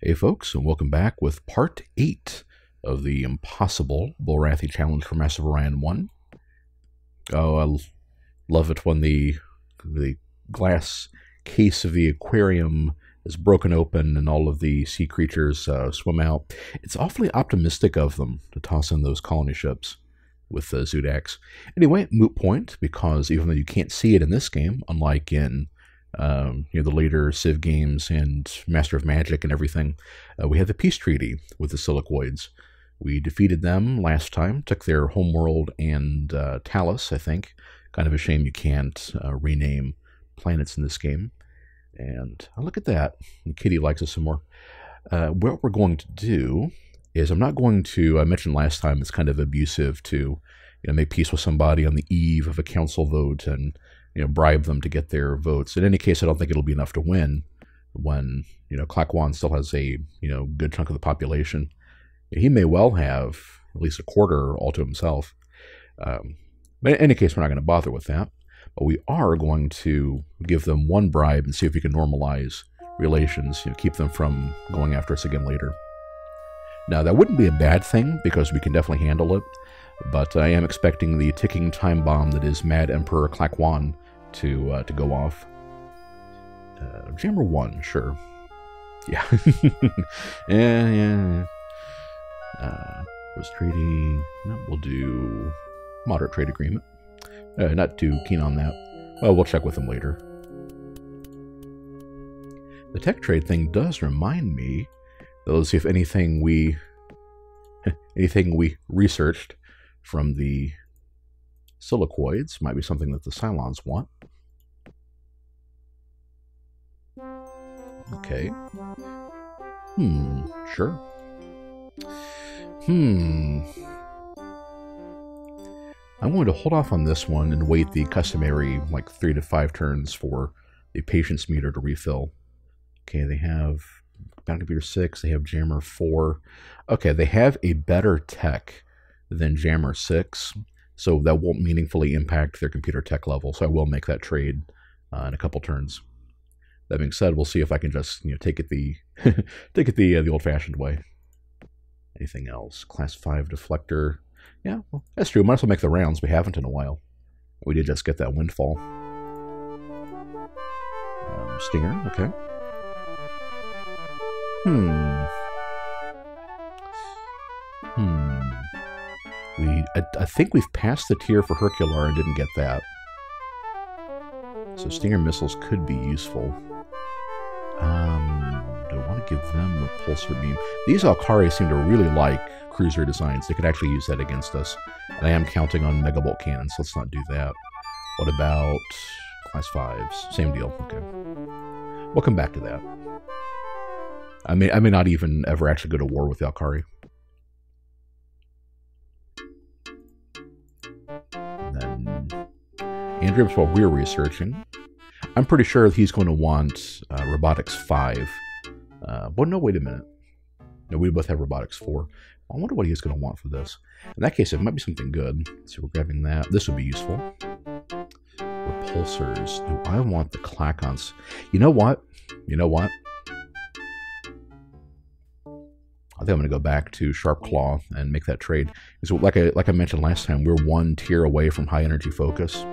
Hey folks, and welcome back with part 8 of the impossible Bulrathi challenge for Massive Orion 1. Oh, I love it when the glass case of the aquarium is broken open and all of the sea creatures swim out. It's awfully optimistic of them to toss in those colony ships with Zudax. Anyway, moot point, because even though you can't see it in this game, unlike in the later Civ games and Master of Magic and everything, we have the peace treaty with the Silicoids. We defeated them last time, took their homeworld and Talus, I think. Kind of a shame you can't rename planets in this game. And look at that. Kitty likes us some more. What we're going to do is, I'm not going to, I mentioned last time it's kind of abusive to make peace with somebody on the eve of a council vote and bribe them to get their votes. In any case, I don't think it'll be enough to win when, Klaquan still has a, good chunk of the population. He may well have at least a quarter all to himself. But in any case, we're not going to bother with that. But we are going to give them one bribe and see if we can normalize relations, keep them from going after us again later. Now, that wouldn't be a bad thing, because we can definitely handle it. But I am expecting the ticking time bomb that is Mad Emperor Klaquan to go off. Jammer 1, sure. Yeah. yeah. Was treaty. No, we'll do moderate trade agreement. Not too keen on that. Well, we'll check with them later. The tech trade thing does remind me. Let's see if anything we researched from the Silicoids might be something that the Psilons want. Okay. Sure. I'm going to hold off on this one and wait the customary 3 to 5 turns for the patience meter to refill. Okay, they have Battle Computer 6, they have Jammer 4. Okay, they have a better tech than Jammer 6, so that won't meaningfully impact their computer tech level, so I will make that trade in a couple turns. That being said, we'll see if I can just take it the take it the old-fashioned way. Anything else? Class 5 deflector. Yeah, well, that's true. Might as well make the rounds. We haven't in a while. We did just get that windfall. Stinger, okay. I think we've passed the tier for Hercular and didn't get that. So Stinger missiles could be useful. Do I want to give them repulsor beam? These Alkari seem to really like cruiser designs. They could actually use that against us. And I am counting on Megabolt cannons, so let's not do that. What about class 5s? Same deal. Okay. We'll come back to that. I may not even ever actually go to war with the Alkari. And then Andrews, while we're researching, I'm pretty sure he's going to want Robotics 5. But no, wait a minute. No, we both have Robotics 4. I wonder what he's going to want for this. In that case, it might be something good. So we're grabbing that. This would be useful. Repulsors. Do I want the Klaquans? You know what? I think I'm going to go back to Sharp Claw and make that trade. So like I mentioned last time, we're one tier away from high energy focus.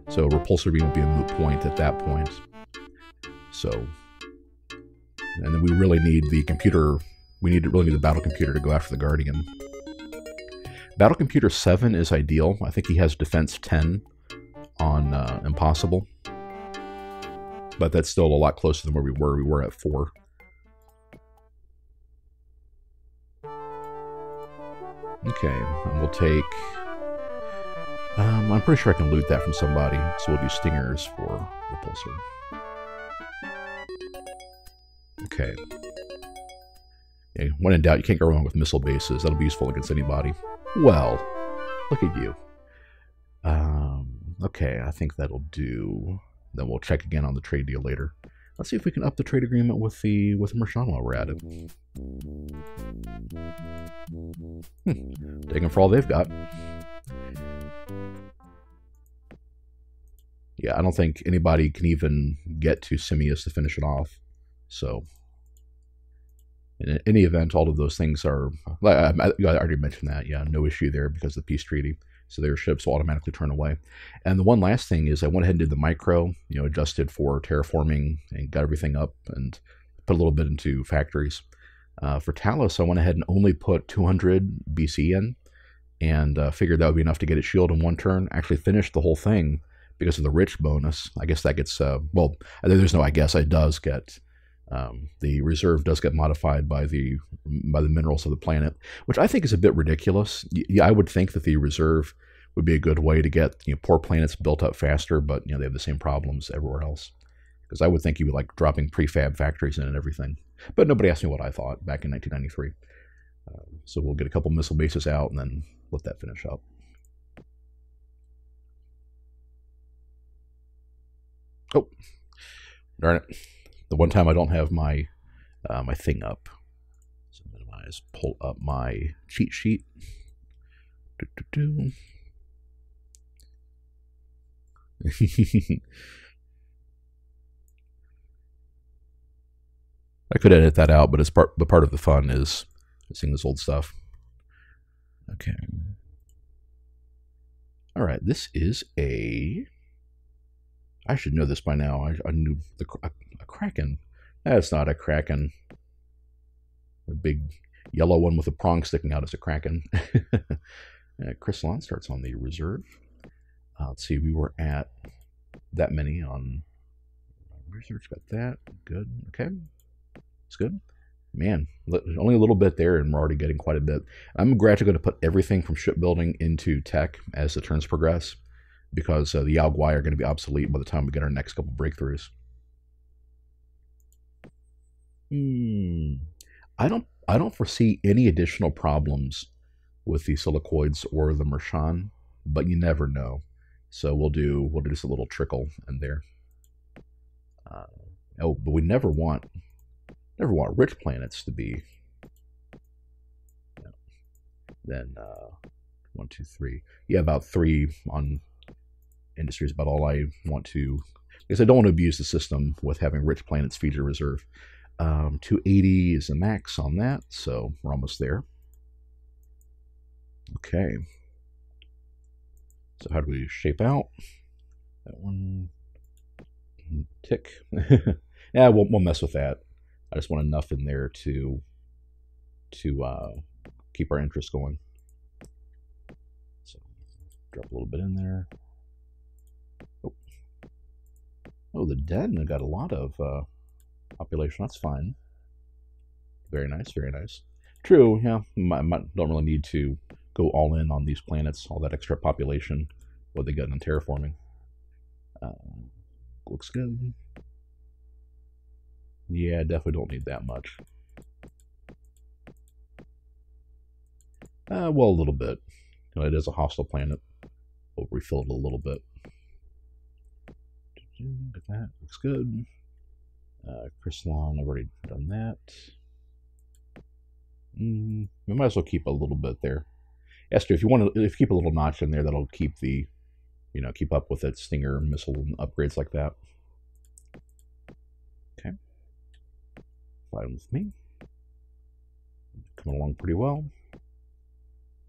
So repulsor beam will be a moot point at that point. So, and then we really need the computer. We really need the battle computer to go after the Guardian. Battle computer 7 is ideal. I think he has defense 10 on impossible, but that's still a lot closer than where we were. We were at 4. Okay, and we'll take... I'm pretty sure I can loot that from somebody, so we'll do Stingers for Repulsor. Okay. Yeah, when in doubt, you can't go wrong with missile bases. That'll be useful against anybody. Well, look at you. Okay, I think that'll do. Then we'll check again on the trade deal later. Let's see if we can up the trade agreement with Mershon while we're at it. Take them for all they've got. Yeah, I don't think anybody can even get to Simius to finish it off. So In any event, all of those things are, I already mentioned that, yeah, no issue there because of the peace treaty. So their ships will automatically turn away. And the one last thing is I went ahead and did the micro, adjusted for terraforming and got everything up and put a little bit into factories. For Talos, I went ahead and only put 200 BC in and figured that would be enough to get it shield in one turn. Actually finished the whole thing because of the rich bonus. I guess that gets, well, there's no I guess, it does get, the reserve does get modified by the minerals of the planet, which I think is a bit ridiculous. Yeah, I would think that the reserve would be a good way to get poor planets built up faster, but they have the same problems everywhere else. Because I would think you would like dropping prefab factories in and everything. But nobody asked me what I thought back in 1993. So we'll get a couple missile bases out and then let that finish up. Oh, darn it. The one time I don't have my my thing up. So minimize, pull up my cheat sheet. I could edit that out, but it's part of the fun is seeing this old stuff. Okay. All right, this is a. I should know this by now. I knew a Kraken. That's not a Kraken. The big yellow one with a prong sticking out is a Kraken. Psilons starts on the reserve. Let's see, we were at that many on research. Got that. Good. Okay. It's good. Man, only a little bit there, and we're already getting quite a bit. I'm gradually going to put everything from shipbuilding into tech as the turns progress, because the Yaoguai are going to be obsolete by the time we get our next couple breakthroughs. I don't foresee any additional problems with the Silicoids or the Mershan, but you never know. So we'll do just a little trickle in there. Oh, but we never want rich planets to be. Then 1, 2, 3. Yeah, about 3 on industry is about all I want to, because I don't want to abuse the system with having rich planets feed your reserve. 280 is the max on that, so we're almost there. Okay. So how do we shape out? That one. Tick. Yeah, we'll mess with that. I just want enough in there to keep our interest going. So drop a little bit in there. Oh, the den got a lot of population. That's fine. Very nice, very nice. True, yeah. Don't really need to go all in on these planets, all that extra population, what they got in terraforming. Looks good. Yeah, definitely don't need that much. Well, a little bit. It is a hostile planet. We'll refill it a little bit. That looks good. Psilon, I've already done that. We might as well keep a little bit there. Esther, if you keep a little notch in there, that'll keep the, keep up with its Stinger missile upgrades like that. Okay. Fine with me. Coming along pretty well.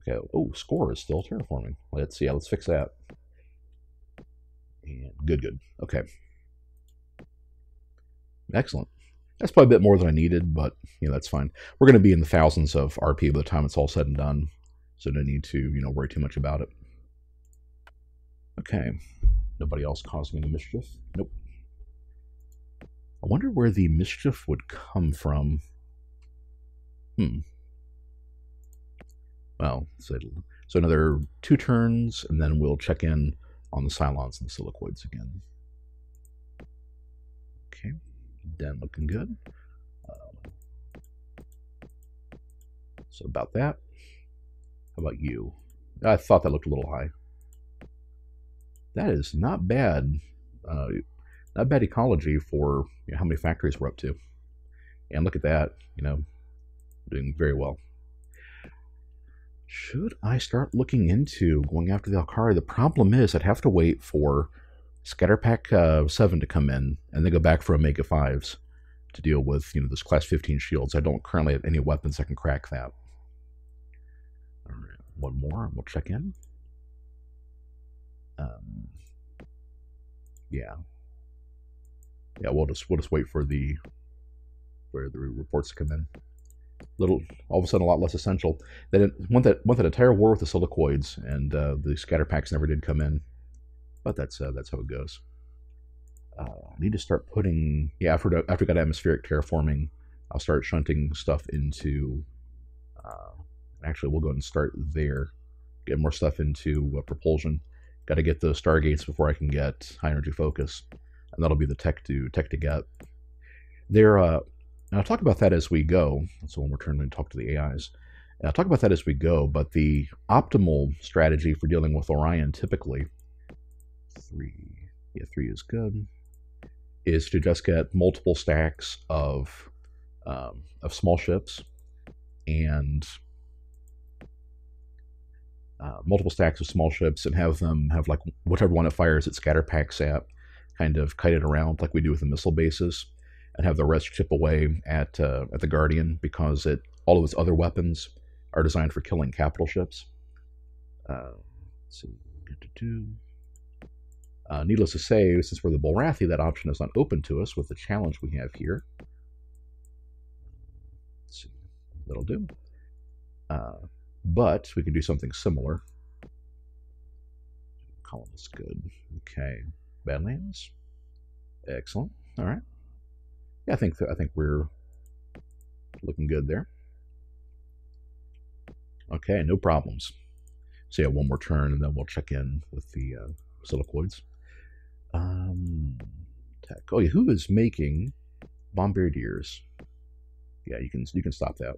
Okay. Oh, score is still terraforming. Let's fix that. And good. Okay. Excellent. That's probably a bit more than I needed, but that's fine. We're going to be in the thousands of RP by the time it's all said and done, so no need to worry too much about it. Okay. Nobody else causing any mischief? Nope. I wonder where the mischief would come from. Well, so another 2 turns, and then we'll check in on the Psilons and the Silicoids again. Okay, den looking good. So about that. How about you? I thought that looked a little high. That is not bad. Not bad ecology for how many factories we're up to. And look at that, doing very well. Should I start looking into going after the Alkari? The problem is I'd have to wait for Scatterpack 7 to come in and then go back for Omega 5s. to deal with, you know, those class 15 shields. I don't currently have any weapons that can crack that. All right, one more, and we'll check in. Yeah, we'll just wait for the reports to come in. All of a sudden, a lot less essential. They went that entire war with the silicoids, and the scatter packs never did come in. But that's how it goes. I need to start putting, after I got atmospheric terraforming, I'll start shunting stuff into. Actually, we'll go ahead and start there. Get more stuff into propulsion. Got to get those stargates before I can get high energy focus, and that'll be the tech to get. There, and I'll talk about that as we go. So when we're turning to talk to the AIs, and I'll talk about that as we go. But the optimal strategy for dealing with Orion, typically, 3 is good, is to just get multiple stacks of small ships and have them have like whichever one it fires its scatter packs at, kind of kite it around like we do with the missile bases, and have the rest chip away at the Guardian, because all of its other weapons are designed for killing capital ships. Let's see. Needless to say, since we're the Bulrathi, that option is not open to us with the challenge we have here. Let's see. That'll do. But we can do something similar. Column is good. Okay. Badlands. Excellent. All right. Yeah, I think we're looking good there. Okay, no problems. So yeah, one more turn, and then we'll check in with the silicoids. Tech. Oh yeah, who is making bombardiers? Yeah, you can stop that.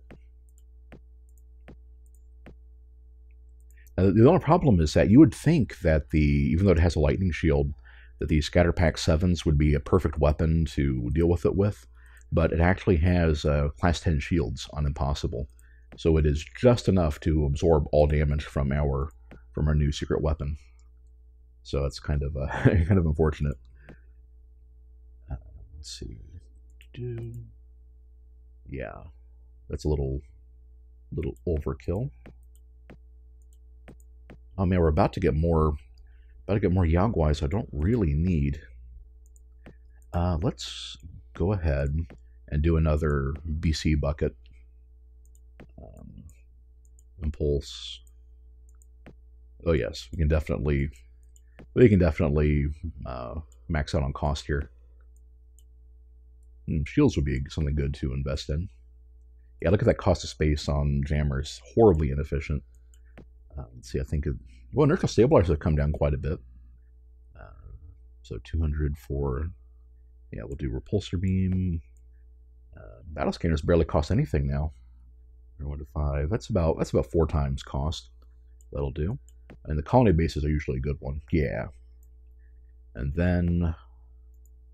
The only problem is that you would think that even though it has a lightning shield, that the scatter pack 7s would be a perfect weapon to deal with it with, but it actually has class 10 shields on impossible, so it is just enough to absorb all damage from our new secret weapon. So it's kind of kind of unfortunate. Let's see. Yeah, that's a little overkill. Oh man, we're about to get more Yaguais I don't really need. Let's go ahead and do another BC bucket. Impulse. Oh yes, we can definitely max out on cost here. Shields would be something good to invest in. Yeah, look at that cost of space on jammers. Horribly inefficient. Let's see, I think inertial stabilizers have come down quite a bit. So 200 for, yeah, we'll do repulsor beam. Battle scanners barely cost anything now. 1 to 5. That's about 4 times cost. That'll do. And the colony bases are usually a good one. Yeah. And then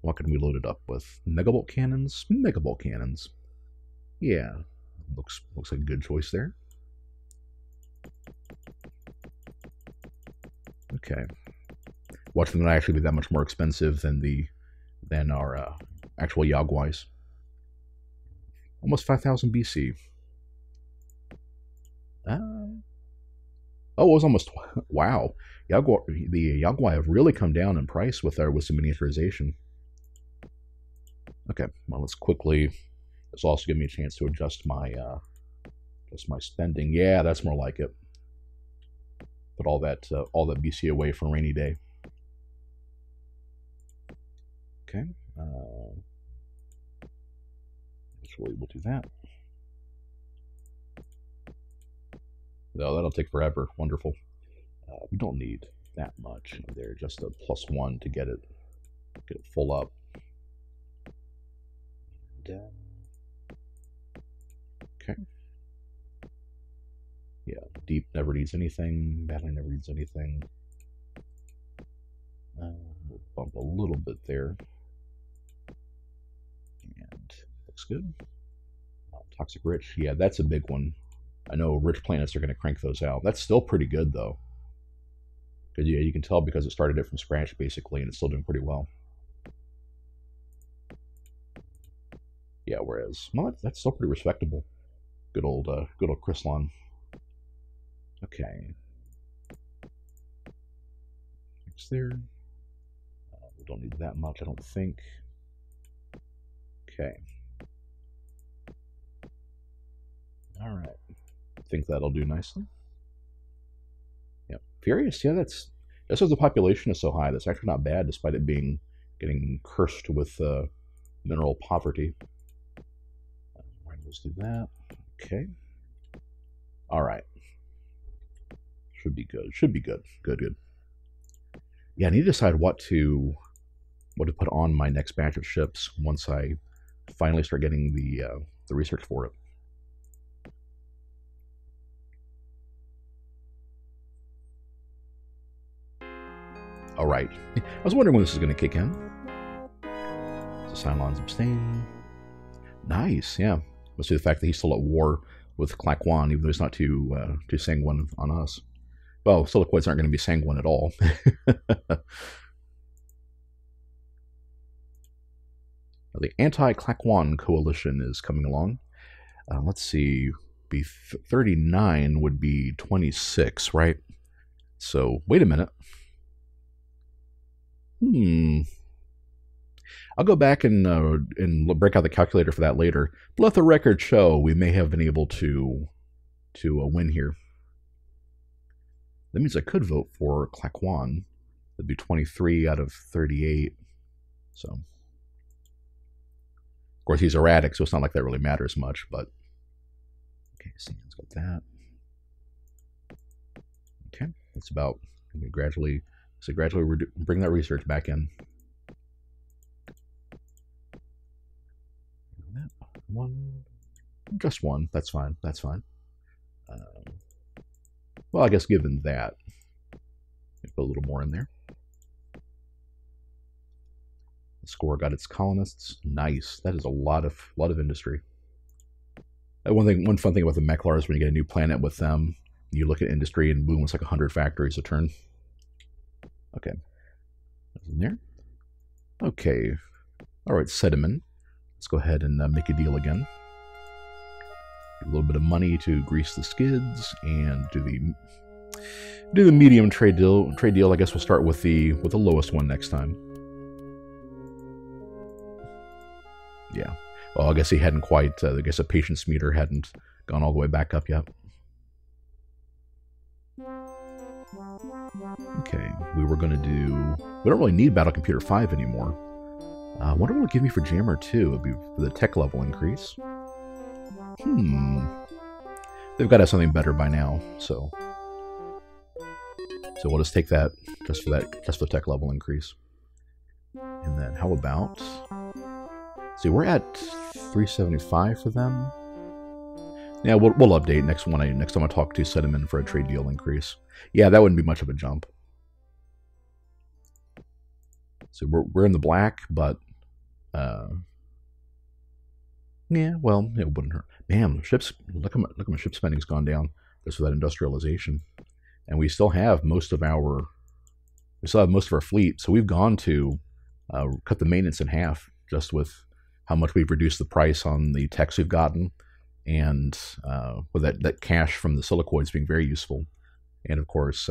what can we load it up with? Megabolt cannons? Megabolt cannons. Yeah. Looks like a good choice there. Okay. Watch them not actually be that much more expensive than our actual Yaguais. Almost 5,000 BC. Oh, it was almost, wow. The Yaguai have really come down in price with some miniaturization. Okay, well, let's quickly. This will also give me a chance to adjust my spending. Yeah, that's more like it. Put all that BC away for a rainy day. Okay. Actually, we'll do that. No, that'll take forever. Wonderful. We don't need that much there. Just a +1 to get it full up. And, okay. Yeah, deep never needs anything. Battling never needs anything. We'll bump a little bit there. And looks good. Toxic rich. Yeah, that's a big one. I know rich planets are going to crank those out. That's still pretty good, though. Because, yeah, you can tell because it started it from scratch, basically, and it's still doing pretty well. Yeah, whereas, well, that's still pretty respectable. Good old Chrysalon. Okay. Next there. We don't need that much, I don't think. Okay. All right. I think that'll do nicely. Yep. Furious, yeah, that's as the population is so high, that's actually not bad, despite it getting cursed with mineral poverty. Let's do that. Okay. All right. Should be good. Should be good. Good. Yeah, I need to decide what to put on my next batch of ships once I finally start getting the research for it. All right. I was wondering when this is going to kick in. So Psilons abstain. Nice. Yeah. Must be the fact that he's still at war with Klaquan, even though he's not too sanguine on us. Well, Silicoids aren't going to be sanguine at all. The anti-Klaquan coalition is coming along. Let's see. Be 39 would be 26, right? So, wait a minute. I'll go back and break out the calculator for that later. But let the record show we may have been able to win here. That means I could vote for Klaquan. That'd be 23 out of 38. So, of course, he's erratic, so it's not like that really matters much. But okay, Sam's got that. Okay, that's about gradually bring that research back in. Just one. That's fine. That's fine. Well, I guess given that, put a little more in there. The score got its colonists. Nice. That is a lot of industry. One fun thing about the Meklar is when you get a new planet with them, you look at industry and boom, it's like 100 factories a turn. Okay. That's in there. Okay. All right, Sedimin. Let's go ahead and make a deal again. A little bit of money to grease the skids and do the medium trade deal. I guess we'll start with the lowest one next time. Yeah. Well, I guess he hadn't quite. I guess a patience meter hadn't gone all the way back up yet. Okay, we were going to do... We don't really need Battle Computer 5 anymore. What do it give me for Jammer 2? It would be for the tech level increase. They've got to have something better by now, so we'll just take that just for the tech level increase. And then how about... See, we're at 375 for them. Yeah, we'll update next time I talk to Sedimin for a trade deal increase. Yeah, that wouldn't be much of a jump. So we're in the black, but yeah, well, it wouldn't hurt. Man, ships. Look at my ship spending's gone down just for that industrialization, and we still have most of our fleet. So we've gone to cut the maintenance in half just with how much we've reduced the price on the techs we've gotten, and with that cash from the silicoids being very useful, and of course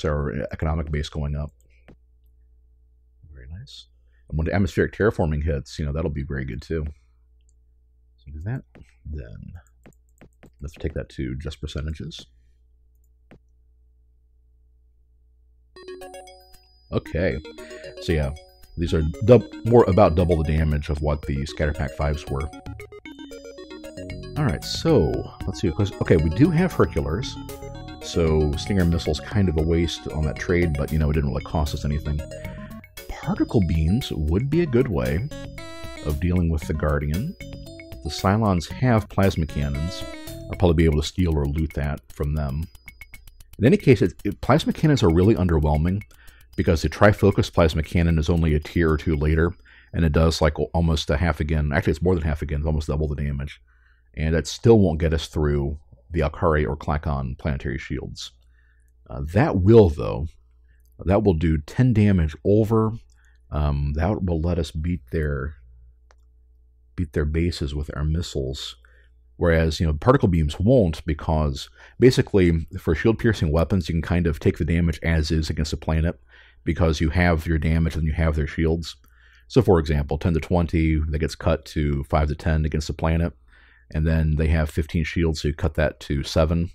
our economic base going up. Very nice. And when the atmospheric terraforming hits, that'll be very good too. So do that. Then let's take that to just percentages. Okay. So yeah, these are more about double the damage of what the Scatterpack 5s were. Alright, so let's see. Okay, we do have Herculers. So Stinger missile's kind of a waste on that trade, but it didn't really cost us anything. Particle beams would be a good way of dealing with the Guardian. The Psilons have plasma cannons. I'll probably be able to steal or loot that from them. In any case, plasma cannons are really underwhelming because the trifocus plasma cannon is only a tier or two later, and it does like almost a half again. Actually, it's more than half again. It's almost double the damage. And that still won't get us through the Alkari or Klaquan planetary shields. That will, though. That will do 10 damage over. That will let us beat their defeat their bases with our missiles. Whereas, particle beams won't, because basically for shield-piercing weapons, you can kind of take the damage as is against a planet, because you have your damage and you have their shields. So, for example, 10 to 20, that gets cut to 5 to 10 against a planet, and then they have 15 shields, so you cut that to 7.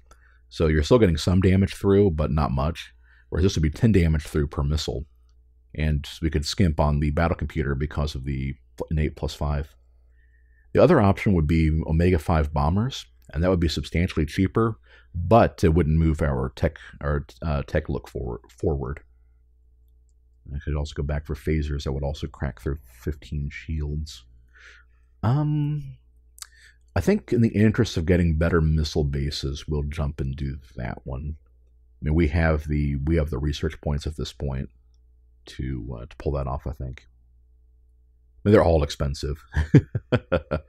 So you're still getting some damage through, but not much. Whereas this would be 10 damage through per missile. And we could skimp on the battle computer because of the innate +5. The other option would be Omega-5 bombers, and that would be substantially cheaper, but it wouldn't move our tech look forward. I could also go back for phasers that would also crack through 15 shields. I think in the interest of getting better missile bases, we'll jump and do that one. I mean, we have the research points at this point to pull that off, I think. I mean, they're all expensive. Okay.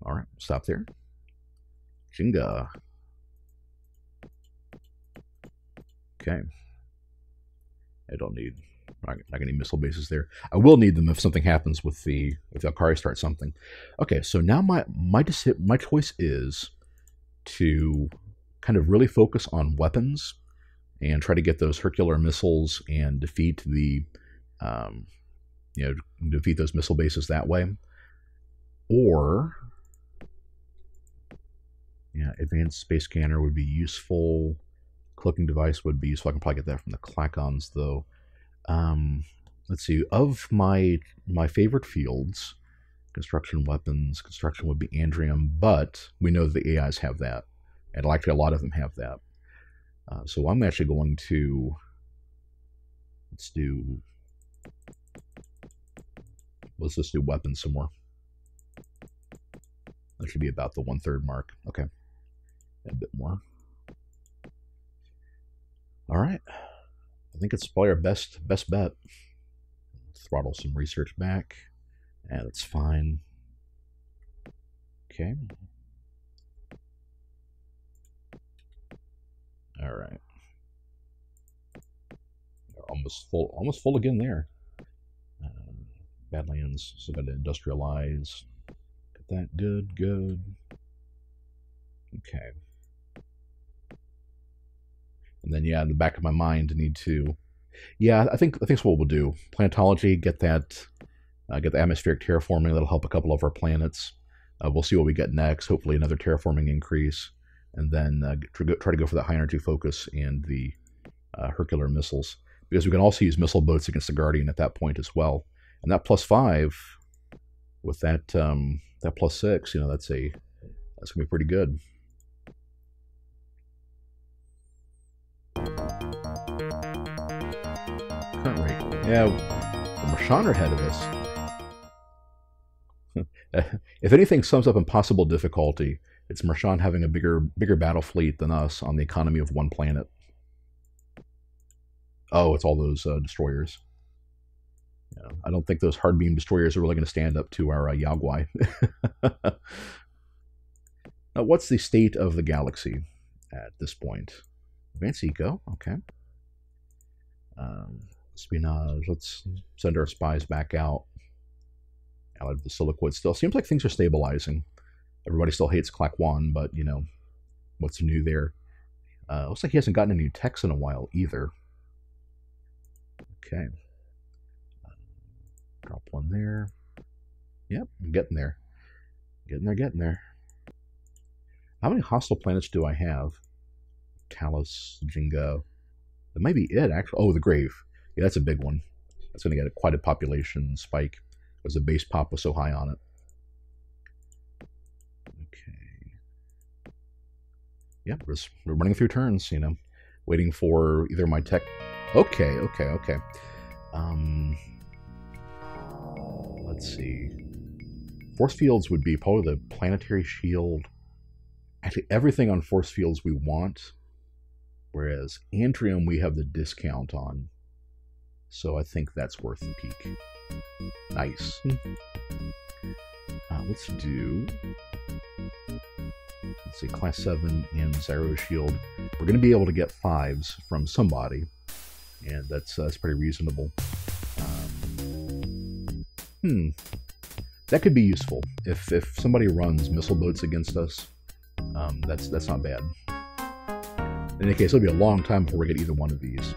All right, stop there. Jinga. Okay. I don't need, not gonna need missile bases there. I will need them if something happens with if the Alkari starts something. Okay, so now my choice is to kind of really focus on weapons and try to get those Hercular missiles and defeat defeat those missile bases that way. Or, yeah, advanced space scanner would be useful. Cloaking device would be useful. I can probably get that from the Klaquans, though. Let's see. Of my favorite fields, construction weapons, construction would be Andrium, but we know that the AIs have that, and actually a lot of them have that. So I'm actually going to, let's just do weapons some more. That should be about the 1/3 mark. Okay, a bit more. All right, I think it's probably our best bet. Throttle some research back. Yeah, that's fine. Okay. All right. Almost full again there. Badlands, so got to industrialize. Got that good. Okay. And then, yeah, in the back of my mind, I need to, yeah, I think that's what we'll do. Planetology, get the atmospheric terraforming. That'll help a couple of our planets. We'll see what we get next. Hopefully, another terraforming increase, and then try to go for that high energy focus and the Hercular missiles, because we can also use missile boats against the Guardian at that point as well. And that +5 with that +6, that's gonna be pretty good. Current rate. Yeah, Marchand are ahead of us. If anything sums up impossible difficulty, it's Marchand having a bigger battle fleet than us on the economy of one planet. Oh, it's all those destroyers. Yeah, I don't think those hard beam destroyers are really going to stand up to our Yaguai. Now, what's the state of the galaxy at this point? Advanced Eco, okay. Espionage, let's send our spies back out. Allied with the Siliquid still. Seems like things are stabilizing. Everybody still hates Klaquan, but, what's new there? Looks like he hasn't gotten any techs in a while either. Okay. Drop one there. Yep, I'm getting there. Getting there. How many hostile planets do I have? Talus, Jingo. That might be it, actually. Oh, the Grave. Yeah, that's a big one. That's going to get quite a population spike, because the base pop was so high on it. Okay. Yep, we're running through turns, waiting for either my tech. Okay. Let's see. Force fields would be probably the planetary shield. Actually, everything on force fields we want, whereas Andrium we have the discount on. So I think that's worth the peak. Nice. Let's see, Class 7 and Zyro Shield. We're going to be able to get 5s from somebody, and that's pretty reasonable. That could be useful if somebody runs missile boats against us. That's not bad. In any case, it'll be a long time before we get either one of these,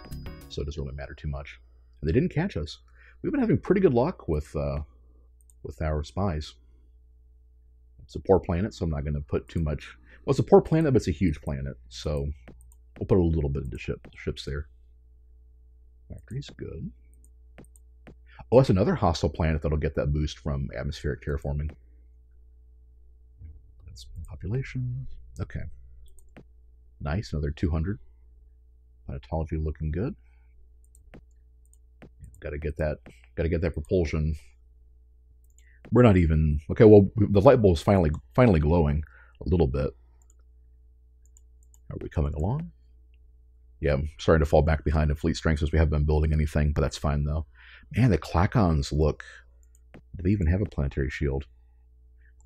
so it doesn't really matter too much. And they didn't catch us. We've been having pretty good luck with our spies. It's a poor planet, so I'm not going to put too much. Well, it's a poor planet, but it's a huge planet, so we'll put a little bit into ships there. Factory's good. Oh, that's another hostile planet that'll get that boost from atmospheric terraforming. That's population. Okay. Nice, another 200. Planetology looking good. Gotta get that propulsion. We're not even okay. Well, the light bulb's finally glowing a little bit. Are we coming along? Yeah, I'm starting to fall back behind in fleet strength since we haven't been building anything, but that's fine though. Man, the Klaquans look. Do they even have a planetary shield?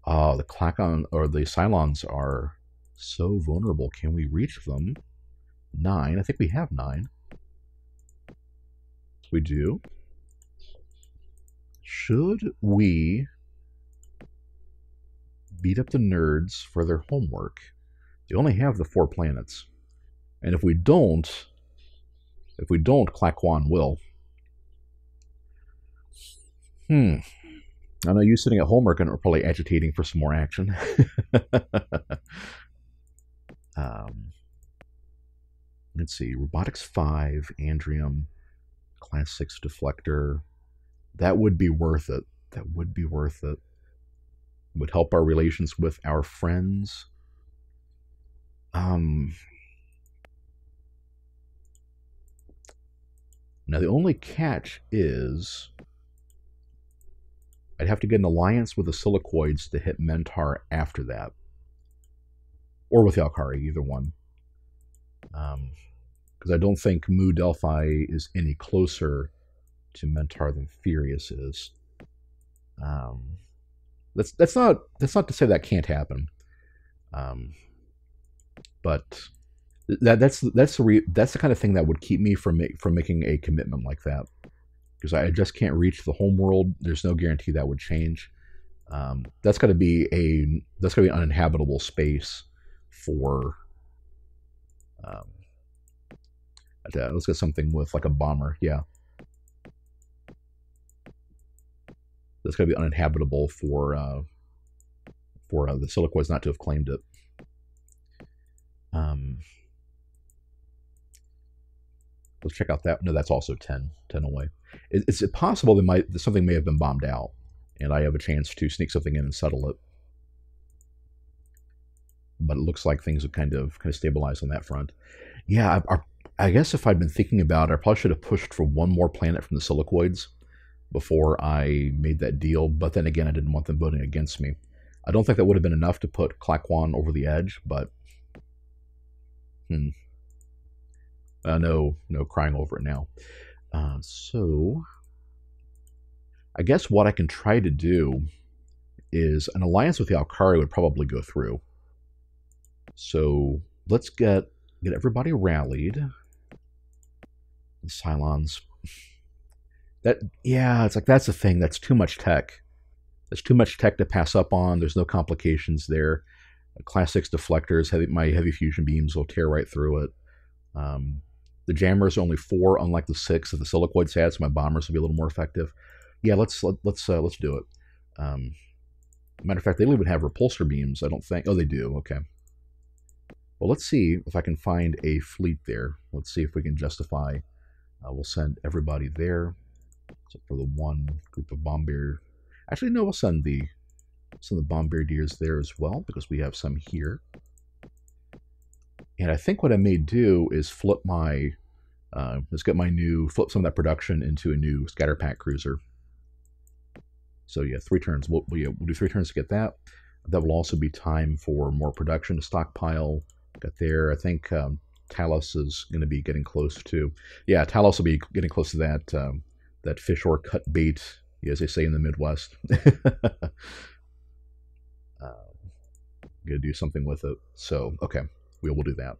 The Klaquan or the Psilons are so vulnerable. Can we reach them? 9. I think we have 9. We do. Should we beat up the nerds for their homework? They only have the 4 planets. And if we don't, Klaquan will. I know you sitting at home are probably agitating for some more action. Let's see, Robotics 5, Andrium, Class 6 Deflector. That would be worth it. That would be worth it. Would help our relations with our friends. Now the only catch is I'd have to get an alliance with the Silicoids to hit Mentar after that. Or with the Alkari, either one. Because I don't think Mu Delphi is any closer to Mentar than Furious is. That's not to say that can't happen. But that's the kind of thing that would keep me from making a commitment like that, because I just can't reach the homeworld. There's no guarantee that would change. That's got to be an uninhabitable space for. Let's get something with like a bomber. Yeah, that's got to be uninhabitable for the Silicoids not to have claimed it. Let's check out that. No, that's also 10 away. It's possible something may have been bombed out, and I have a chance to sneak something in and settle it. But it looks like things have kind of stabilized on that front. Yeah, I guess if I'd been thinking about it, I probably should have pushed for one more planet from the Silicoids before I made that deal. But then again, I didn't want them voting against me. I don't think that would have been enough to put Klaquan over the edge, but no crying over it now. So I guess what I can try to do is an alliance with the Alkari would probably go through. So let's get everybody rallied. The Psilons. It's like that's the thing. That's too much tech. There's too much tech to pass up on. There's no complications there. Class 6 deflectors, my heavy fusion beams will tear right through it. The jammers are only 4, unlike the 6 that the Silicoids had, so my bombers will be a little more effective. Yeah, let's do it. Matter of fact, they don't even have repulsor beams, I don't think. Oh, they do. Okay. Well, let's see if I can find a fleet there. Let's see if we can justify. We'll send everybody there, except for the one group of bombardiers. Actually, no, we'll send the bombardiers there as well, because we have some here. And I think what I may do is flip flip some of that production into a new scatter pack cruiser. So yeah, 3 turns. We'll do 3 turns to get that. That will also be time for more production to stockpile. Got there. I think Talos is going to be getting close to. Yeah, Talos will be getting close to that fish or cut bait, as they say in the Midwest. Gonna do something with it. So okay, we will do that.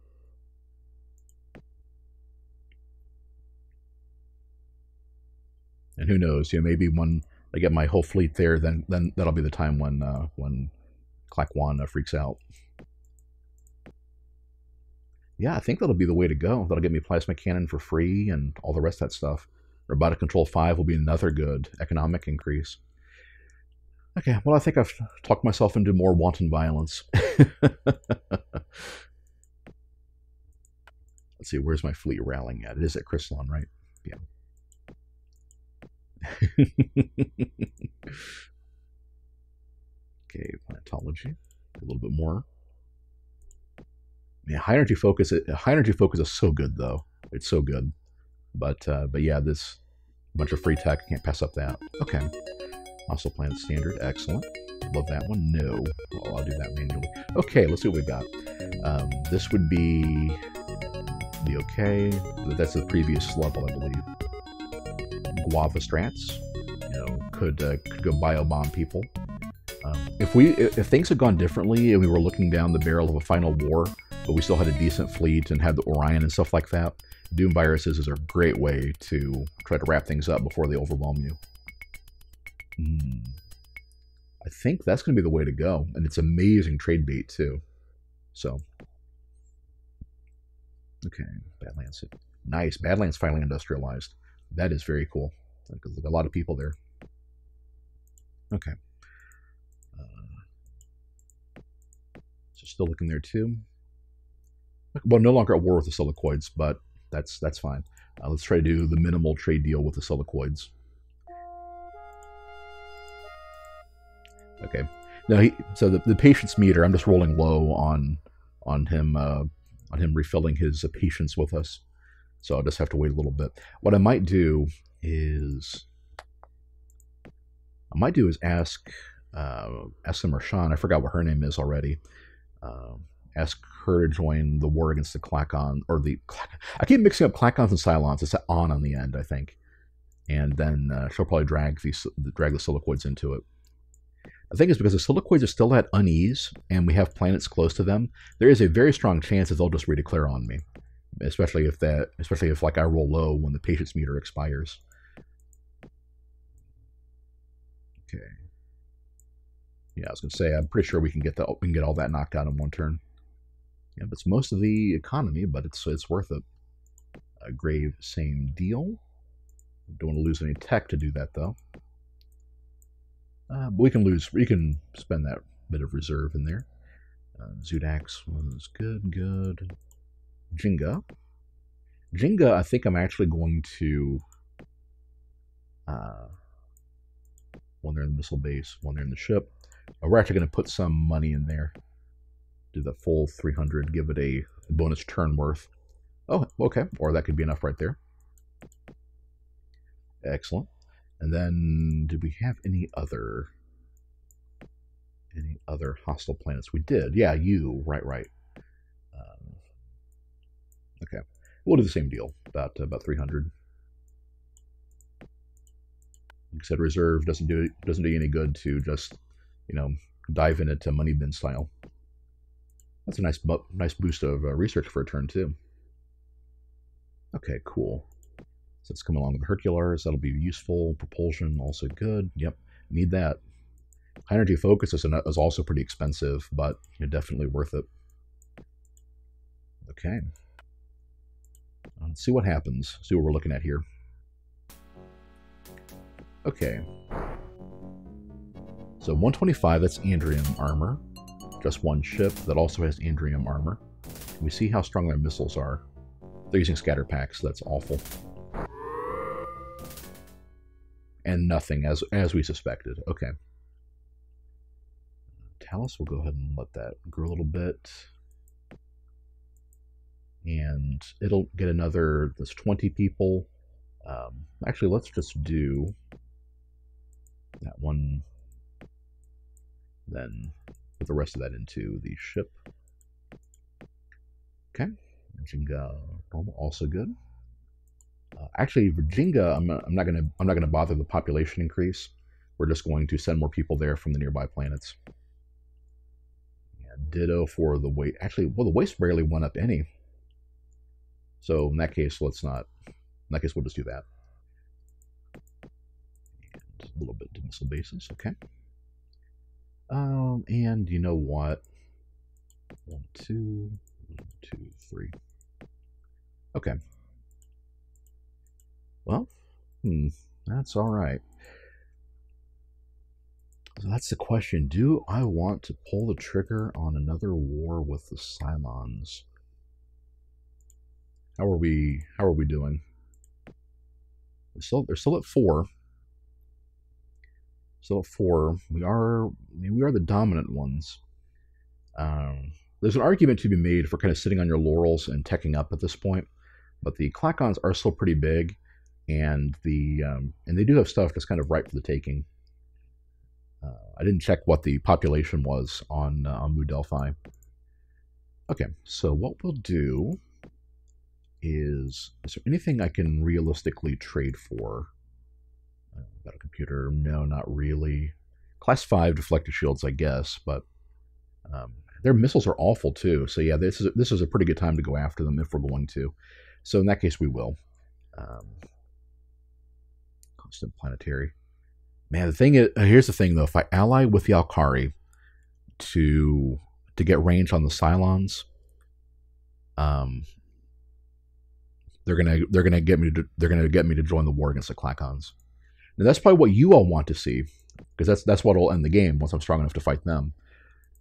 And who knows? Maybe when I get my whole fleet there, then that'll be the time when Klaquan freaks out. Yeah, I think that'll be the way to go. That'll get me plasma cannon for free and all the rest of that stuff. Robotic Control 5 will be another good economic increase. Okay, well, I think I've talked myself into more wanton violence. Let's see, where's my fleet rallying at? It is at Psilon, right? Yeah. Okay, plantology. A little bit more. Yeah, high energy focus is so good though. It's so good. But yeah, this bunch of free tech, can't pass up that. Okay. Also planet standard, excellent. Love that one. No. Oh, I'll do that manually. Okay, let's see what we got. This would be the okay. That's the previous level, I believe. Guava strats, could go biobomb people. If things had gone differently and we were looking down the barrel of a final war, but we still had a decent fleet and had the Orion and stuff like that, Doom viruses is a great way to try to wrap things up before they overwhelm you. I think that's going to be the way to go, and it's amazing trade bait too. So, okay, Badlands, nice. Badlands finally industrialized. That is very cool. There's a lot of people there. Okay. So still looking there too. Well, no longer at war with the Silicoids, but that's fine. Let's try to do the minimal trade deal with the Silicoids. Okay. Now, so the patience meter, I'm just rolling low on him refilling his patience with us. So I'll just have to wait a little bit. What I might do is ask Marshawn. I forgot what her name is already. Ask her to join the war against the Klaquan, or I keep mixing up Klaquans and Psilons. It's on the end, I think. And then she'll probably drag the Silicoids into it. The thing is, because the Silicoids are still at unease, and we have planets close to them, there is a very strong chance that they'll just redeclare on me. Especially if like I roll low when the patience meter expires. Okay. Yeah, I was gonna say I'm pretty sure we can get all that knocked out in one turn. Yeah, but it's most of the economy, but it's worth it. Grave, same deal. Don't want to lose any tech to do that though. But we can spend that bit of reserve in there. Zudax was good. Jinga, I think I'm actually going to one there in the missile base, one there in the ship. We're actually going to put some money in there. Do the full 300, give it a bonus turn worth. Oh, okay. Or that could be enough right there. Excellent. And then, did we have any other hostile planets? We did. Yeah, you. Right. Okay. We'll do the same deal. About 300. Like I said, reserve doesn't do you any good to just, dive in it to money bin style. That's a nice boost of research for a turn too. Okay, cool. So it's coming along with Herculars. That'll be useful. Propulsion also good. Yep, need that. High energy focus is also pretty expensive, but definitely worth it. Okay. Let's see what happens. See what we're looking at here. Okay. So 125, that's Andrium armor. Just one ship that also has Andrium armor. We see how strong their missiles are. They're using scatter packs, so that's awful. And nothing, as we suspected. Okay. Talus, we'll go ahead and let that grow a little bit. And it'll get another, there's 20 people. Actually, let's just do that one. Then put the rest of that into the ship. Okay. Virginga also good. Actually, Virginga, I'm not gonna bother the population increase. We're just going to send more people there from the nearby planets. Yeah, ditto for the waste. Actually, well, the waste barely went up any. So in that case, let's not. In that case, we'll just do that. And little bit to missile bases. Okay. And you know what? 1, 2, 1, 2, 3. Okay. Well, that's all right. So that's the question. Do I want to pull the trigger on another war with the Psilons? How are we doing? They're still at 4. Still at 4. We are the dominant ones. There's an argument to be made for kind of sitting on your laurels and teching up at this point, but the Klaquans are still pretty big, and they do have stuff that's kind of ripe for the taking. I didn't check what the population was on Mu Delphi. Okay, so what we'll do is there anything I can realistically trade for? Battle computer? No, not really. Class 5 deflector shields, I guess, but their missiles are awful too. So yeah, this is a pretty good time to go after them if we're going to. So in that case, we will. Constant planetary. Man, the thing is, here's the thing though. If I ally with the Alkari to get range on the Psilons, they're gonna get me to join the war against the Klaquans. Now that's probably what you all want to see, because that's what will end the game once I'm strong enough to fight them.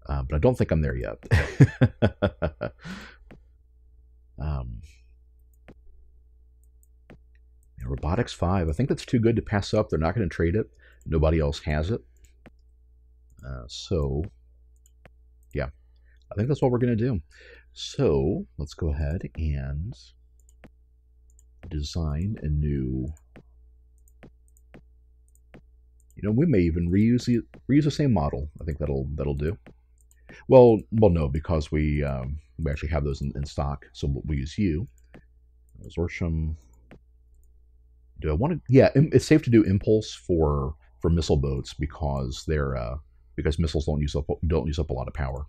But I don't think I'm there yet. Robotics 5. I think that's too good to pass up. They're not going to trade it. Nobody else has it. So, yeah. I think that's what we're going to do. So, let's go ahead and design a new... we may even reuse the same model. I think that'll do. Well, no, because we actually have those in stock. So we'll use you. Zorsham. Do I want to? Yeah, it's safe to do impulse for missile boats because because missiles don't use up a lot of power.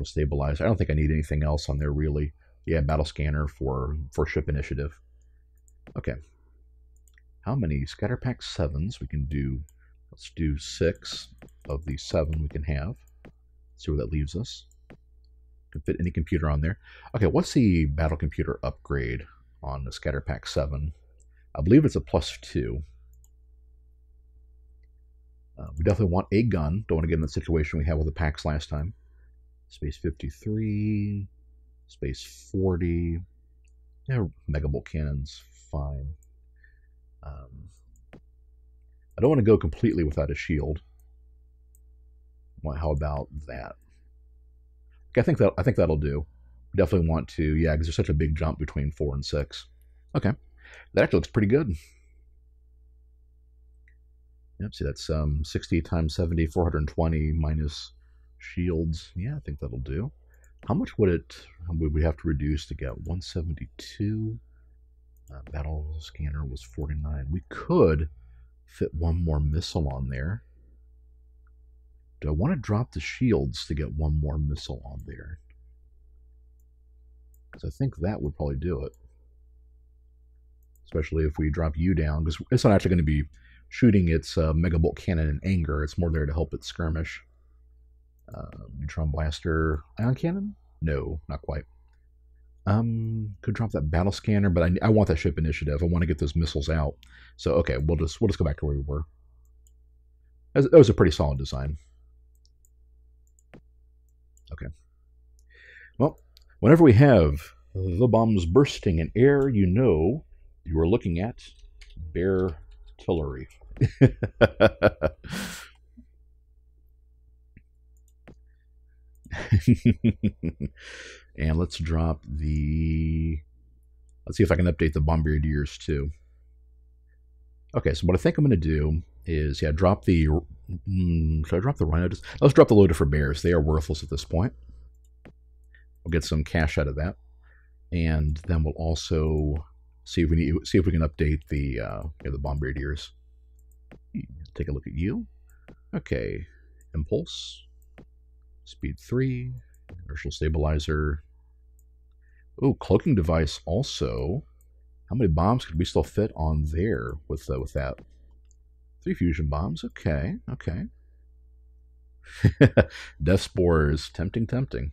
Stabilize. I don't think I need anything else on there really. Yeah, battle scanner for ship initiative. Okay. How many scatter pack 7s we can do? Let's do 6 of the 7 we can have. See where that leaves us. Can fit any computer on there. Okay, what's the battle computer upgrade on the scatter pack 7? I believe it's a +2. We definitely want a gun. Don't want to get in the situation we had with the packs last time. Space 53, space 40. Yeah, megabolt cannons, fine. I don't want to go completely without a shield. How about that? Okay, I think that'll do. Definitely want to, yeah, because there's such a big jump between 4 and 6. Okay, that actually looks pretty good. Yep, see that's 60 times 70, 420 minus shields. Yeah, I think that'll do. How much would we have to reduce to get 172? Battle scanner was 49. We could fit one more missile on there. Do I want to drop the shields to get one more missile on there? Because I think that would probably do it. Especially if we drop you down, because it's not actually going to be shooting its megabolt cannon in anger. It's more there to help it skirmish. Neutron blaster, ion cannon? No, not quite. Could drop that battle scanner, but I want that ship initiative. I want to get those missiles out. So okay, we'll just go back to where we were. That was a pretty solid design. Okay. Well, whenever we have the bombs bursting in air, you are looking at bear artillery. And let's drop the... Let's see if I can update the bombardiers too. Okay, so what I think I'm going to do is, yeah, drop the... should I drop the Rhino? Let's drop the loader for bears. They are worthless at this point. We'll get some cash out of that. And then we'll also see if we can update the bombardiers. Take a look at you. Okay, impulse, speed 3, inertial stabilizer. Oh, cloaking device also. How many bombs could we still fit on there with that? 3 fusion bombs. Okay, okay. Death spores. Tempting, tempting.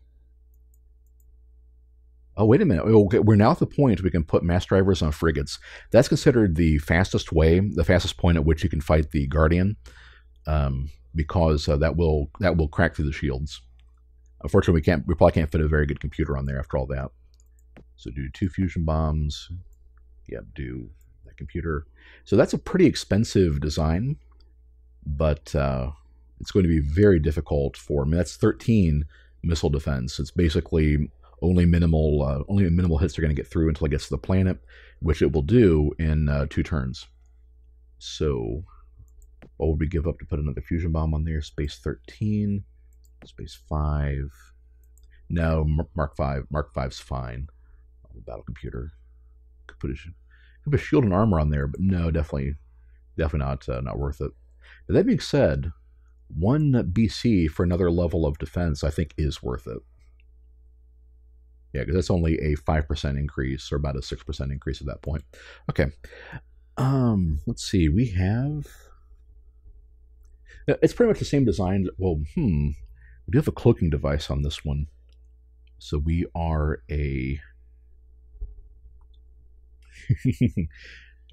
Oh, wait a minute. Okay, we're now at the point we can put mass drivers on frigates. That's considered the fastest way, the fastest point at which you can fight the Guardian, because that will crack through the shields. Unfortunately, we probably can't fit a very good computer on there after all that. So do 2 fusion bombs. Yep, do that computer. So that's a pretty expensive design, but it's going to be very difficult for. I mean, that's 13 missile defense. It's basically only minimal hits are going to get through until it gets to the planet, which it will do in 2 turns. So, what would we give up to put another fusion bomb on there? Space 13, space 5. No, Mark 5. Mark 5's fine. Battle computer. Could put a shield and armor on there, but no, definitely not worth it. But that being said, 1 BC for another level of defense, I think, is worth it. Yeah, because that's only a 5% increase, or about a 6% increase at that point. Okay. Let's see. We have. It's pretty much the same design. Well, we do have a cloaking device on this one. So we are a.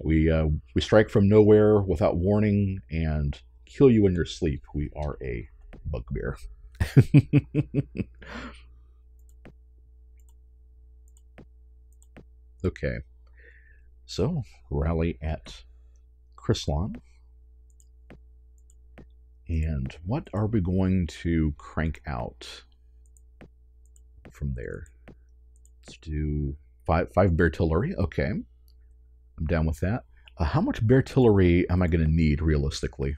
we strike from nowhere without warning and kill you in your sleep. We are a bugbear. Okay, so rally at Chrysalon. And what are we going to crank out from there? Let's do 5 Bertillery. Okay, I'm down with that. How much Bertillery am I going to need realistically?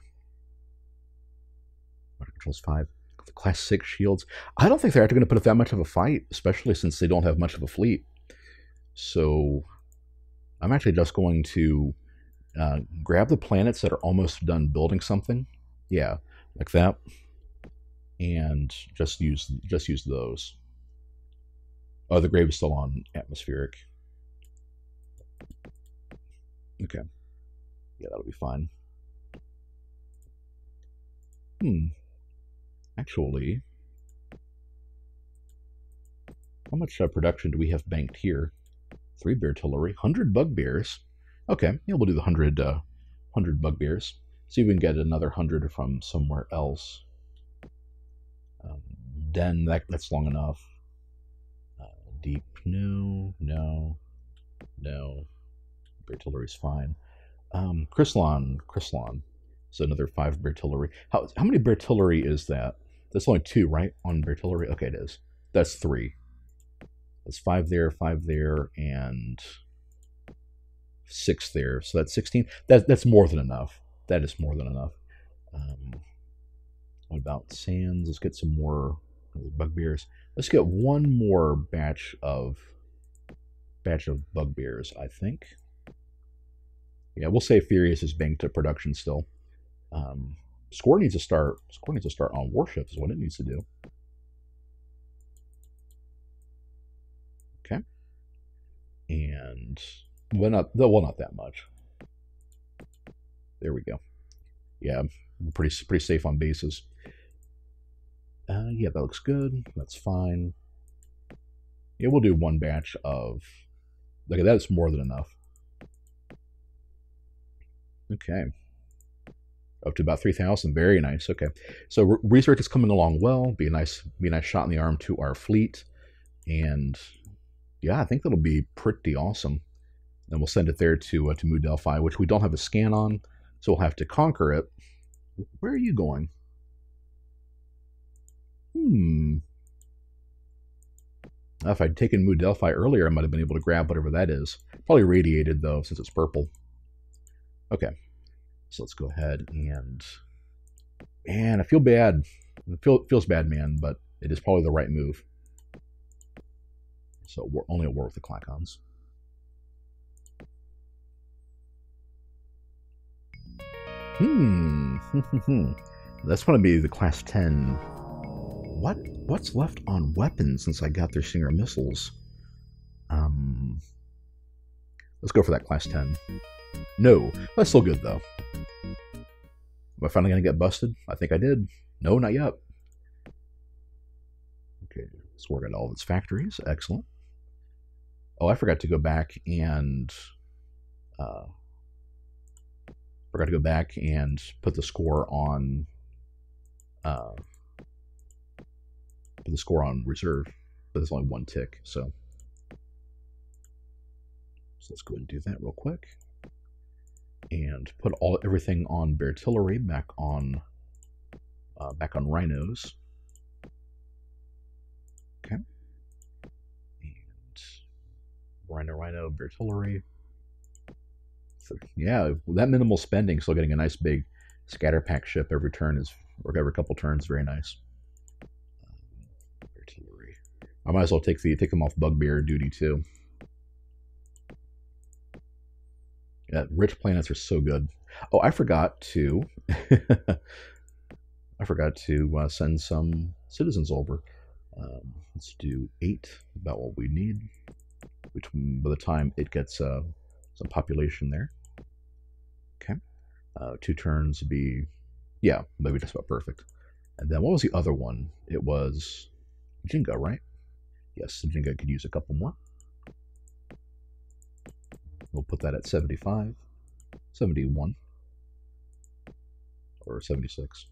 What controls 5? The Class 6 shields. I don't think they're actually going to put up that much of a fight, especially since they don't have much of a fleet. So I'm actually just going to grab the planets that are almost done building something. Yeah, like that. And just use those. Oh, the grave is still on atmospheric. Okay. Yeah, that'll be fine. Actually, how much production do we have banked here? 3 Bertillery, 100 bugbears. Okay, yeah, we'll do the 100 bugbears. See if we can get another 100 from somewhere else. Den, that's long enough. Deep, no. Bertillery's fine. Chrysalon. So another 5 Bertillery. How many Bertillery is that? That's only 2, right? On Bertillery? Okay, it is. That's 3. That's 5 there, and 6 there. So that's 16. That's more than enough. That is more than enough. What about sands? Let's get some more bugbears. Let's get one more batch of bugbears, I think. Yeah, we'll say Furious is banked to production still. Score needs to start on warships is what it needs to do. Okay. And not that much. There we go. Yeah, pretty safe on bases. Yeah, that looks good. That's fine. Yeah, we'll do 1 batch of. Okay, that's more than enough. Okay. Up to about 3,000. Very nice. Okay. So research is coming along well. Be a nice shot in the arm to our fleet. And yeah, I think that'll be pretty awesome. And we'll send it there to MOO Delphi, which we don't have a scan on, so we'll have to conquer it. Where are you going? If I'd taken MOO Delphi earlier, I might have been able to grab whatever that is. Probably radiated, though, since it's purple. Okay. So let's go ahead and... Man, I feel bad. It feels bad, man, but it is probably the right move. So we're only at war with the Klaquans. That's going to be the Class 10. What's left on weapons since I got their Stinger missiles? Let's go for that class 10. No, that's still good though. Am I finally going to get busted? I think I did. No, not yet. Okay, let's work out all of its factories. Excellent. Oh, I forgot to go back and put the score on reserve, but there's only one tick, so let's go ahead and do that real quick, and put everything on artillery back on rhinos. Okay, and rhino artillery. So, yeah, that minimal spending, still getting a nice big scatter pack ship every turn or every couple turns, very nice. Artillery. I might as well take them off bugbear duty too. Yeah, rich planets are so good. Oh, I forgot to send some citizens over. Let's do 8, about what we need, which by the time it gets some population there. Okay. 2 turns would be, yeah, maybe just about perfect. And then what was the other one? It was Jinga, right? Yes, Jinga could use a couple more. We'll put that at 75, 71, or 76.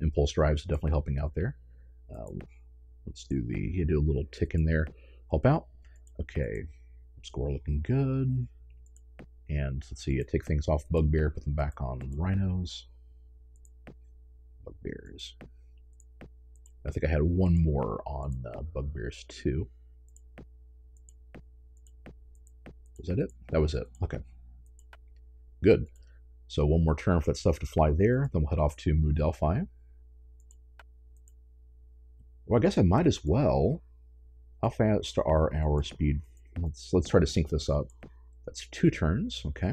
Impulse drives are definitely helping out there. Let's do do a little tick in there, help out. Okay, score looking good. And let's see, take things off bugbear, put them back on rhinos. Bugbears. I think I had one more on bugbears too. Was that it? That was it. Okay. Good. So one more turn for that stuff to fly there. Then we'll head off to Delphi. Well, I guess I might as well. How fast are our speed? Let's try to sync this up. That's 2 turns, okay.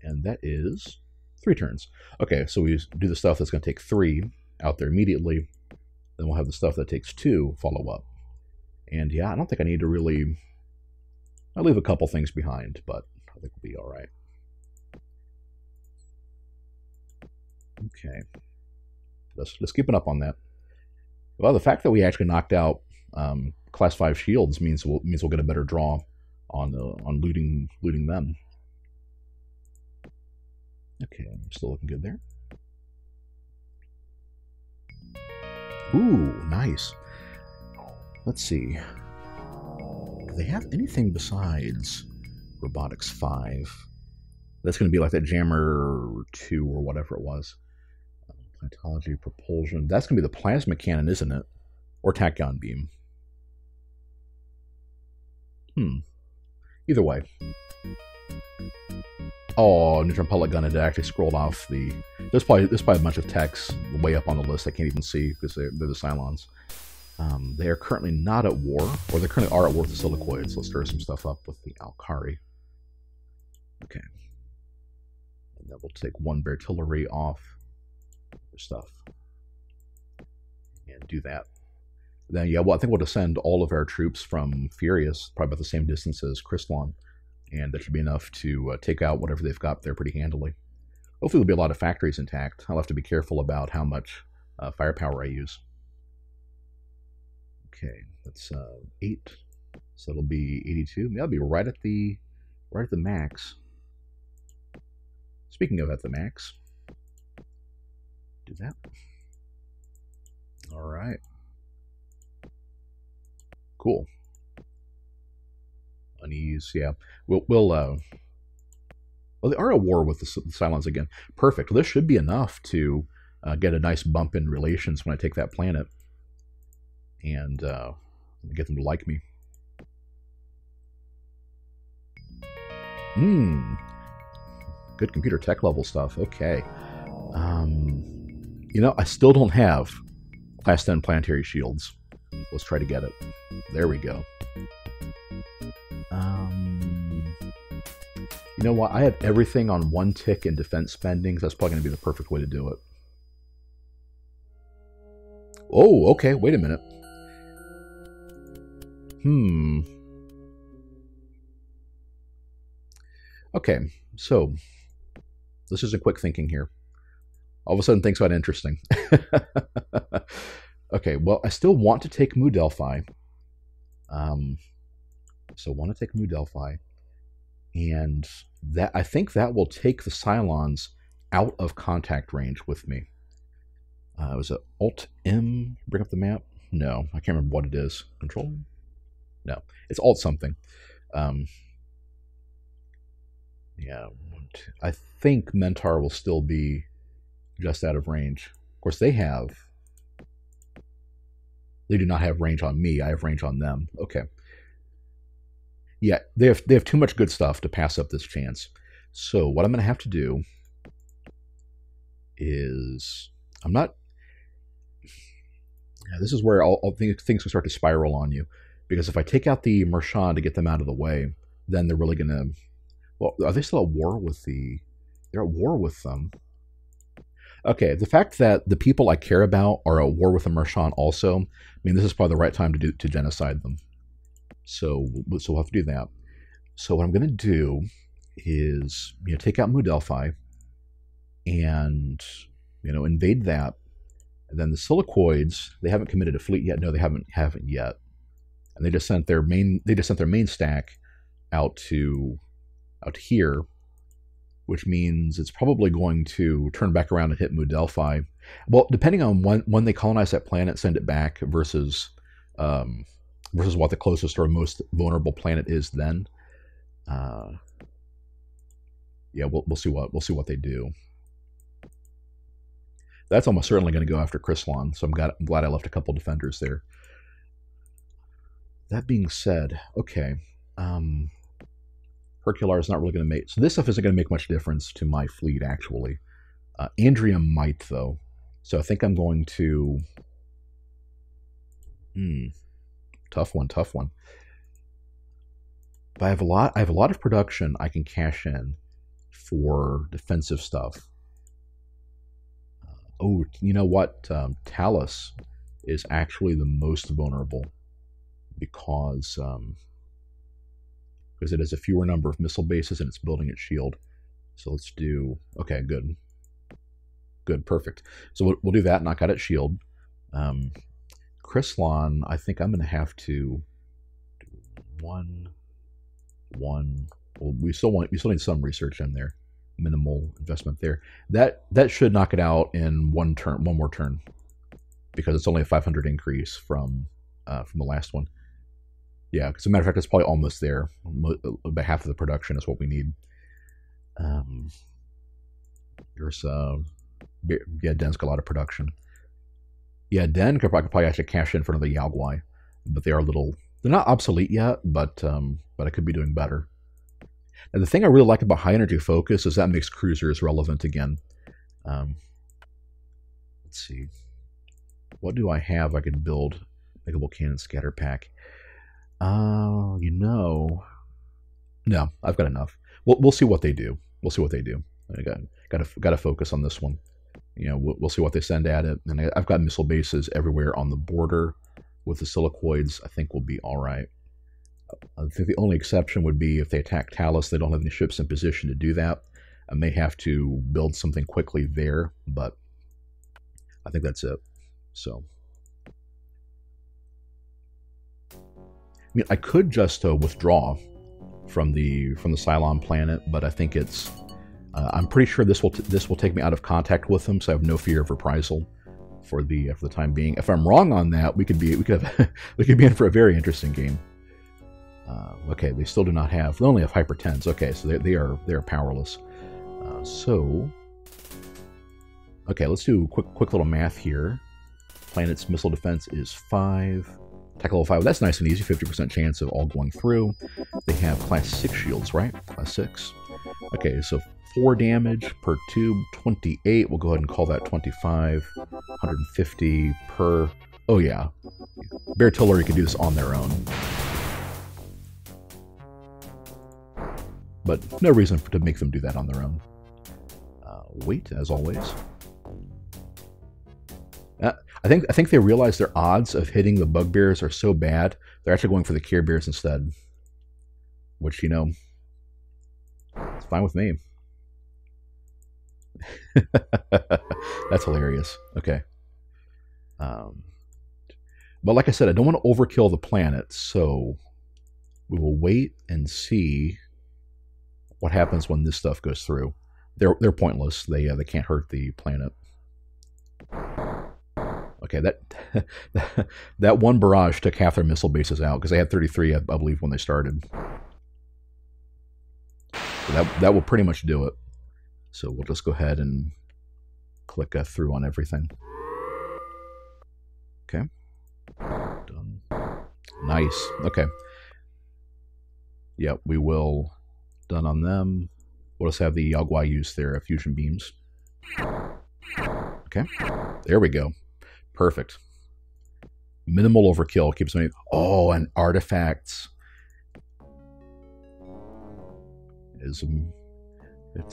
And that is 3 turns. Okay, so we do the stuff that's going to take 3 out there immediately. Then we'll have the stuff that takes 2 follow up. And yeah, I don't think I need to really... I'll leave a couple things behind, but I think we'll be all right. Okay. Let's keep it up on that. Well, the fact that we actually knocked out class 5 shields means we'll get a better draw on looting them. Okay, still looking good there. Ooh, nice. Let's see. Do they have anything besides Robotics 5? That's going to be like that Jammer 2 or whatever it was. Plantology, propulsion. That's going to be the plasma cannon, isn't it? Or tachyon beam. Either way. Oh, neutron pellet gun had actually scrolled off the... There's probably a bunch of techs way up on the list I can't even see because they're the Psilons. They are currently not at war, or they currently are at war with the Silicoids. Let's stir some stuff up with the Alkari. Okay. And then we'll take 1 artillery off their stuff. And do that. Then, yeah, well, I think we'll descend all of our troops from Furious, probably about the same distance as Crystalon. And that should be enough to take out whatever they've got there pretty handily. Hopefully there'll be a lot of factories intact. I'll have to be careful about how much firepower I use. Okay, that's 8. So it'll be 82. That'll be right at the max. Speaking of at the max, do that. All right. Cool. Unease, yeah. Well, they are at war with the Psilons again. Perfect. Well, this should be enough to get a nice bump in relations when I take that planet and get them to like me. Good computer tech level stuff. Okay. You know, I still don't have Class 10 planetary shields. Let's try to get it. There we go. You know what? I have everything on 1 tick in defense spending, so that's probably going to be the perfect way to do it. Oh, okay. Wait a minute. Okay, so this is a quick thinking here. All of a sudden, things got interesting. Okay, well, I still want to take Mu Delphi. So want to take Mu Delphi, and that I think that will take the Psilons out of contact range with me. Was it Alt M? Bring up the map? No, I can't remember what it is. Control? No, it's Alt something. Yeah, I think Mentar will still be just out of range. Of course, they do not have range on me. I have range on them. Okay. Yeah, they have too much good stuff to pass up this chance. So what I'm going to have to do is this is where all things can start to spiral on you, because if I take out the Mershon to get them out of the way, then they're really going to. Well, are they still at war with the? They're at war with them. Okay, the fact that the people I care about are at war with the Mershon also, I mean, this is probably the right time to genocide them. So we'll have to do that. So what I'm going to do is, take out Mu Delphi and, invade that. And then the Silicoids, they haven't committed a fleet yet. No, they haven't yet. And they just sent their main stack out to here, which means it's probably going to turn back around and hit Mu Delphi. Well, depending on when they colonize that planet, send it back versus what the closest or most vulnerable planet is then. Yeah, we'll see what they do. That's almost certainly going to go after Chrysalon, so I'm glad I left a couple defenders there. That being said, okay, Hercular is not really going to make... So this stuff isn't going to make much difference to my fleet, actually. Andrium might, though. So I think I'm going to... Tough one. But I have a lot of production I can cash in for defensive stuff. Oh, you know what? Talus is actually the most vulnerable because it has a fewer number of missile bases and it's building its shield. So let's do... Okay, good. Good, perfect. So we'll do that, knock out its shield. Chrysalon, I think I'm going to have to do one. Well, we still need some research in there. Minimal investment there. That should knock it out in one more turn, because it's only a 500 increase from the last one. Yeah, as a matter of fact, it's probably almost there. About half of the production is what we need. There's Den's got a lot of production. Yeah, Den could probably actually cash in front of the Yaoguai, but they're not obsolete yet, but I could be doing better. And the thing I really like about high energy focus is that makes cruisers relevant again. Let's see, what do I have? I could build Makeable Cannon Scatter Pack. No, I've got enough. We'll see what they do. I got to focus on this one. We'll see what they send at it. And I've got missile bases everywhere on the border with the Silicoids. I think we'll be all right. I think the only exception would be if they attack Talus. They don't have any ships in position to do that. I may have to build something quickly there, but I think that's it. So, I could just withdraw from the Psilon planet, but I think it's... I'm pretty sure this will take me out of contact with them, so I have no fear of reprisal for the time being. If I'm wrong on that, we could be in for a very interesting game. Okay, they still do not have. They only have Hyper 10s. Okay, so they are powerless. Okay, let's do quick little math here. Planet's missile defense is 5. Attack level 5. That's nice and easy. 50% chance of all going through. They have class 6 shields, right? Class 6. Okay, so 4 damage per tube, 28. We'll go ahead and call that 25. 150 per... Oh, yeah. Bear Artillery can do this on their own. But no reason to make them do that on their own. Wait, as always. I think they realize their odds of hitting the Bugbears are so bad, they're actually going for the Care Bears instead. Which, it's It's fine with me. That's hilarious. Okay. But like I said, I don't want to overkill the planet, so we will wait and see what happens when this stuff goes through. They're pointless. They can't hurt the planet. Okay, that one barrage took half their missile bases out because they had 33, I believe, when they started. So that will pretty much do it. So we'll just go ahead and click through on everything. Okay. Done. Nice. Okay. Yeah, we will. Done on them. We'll just have the Yagua use their fusion beams. Okay. There we go. Perfect. Minimal overkill keeps me. Oh, and artifacts. It's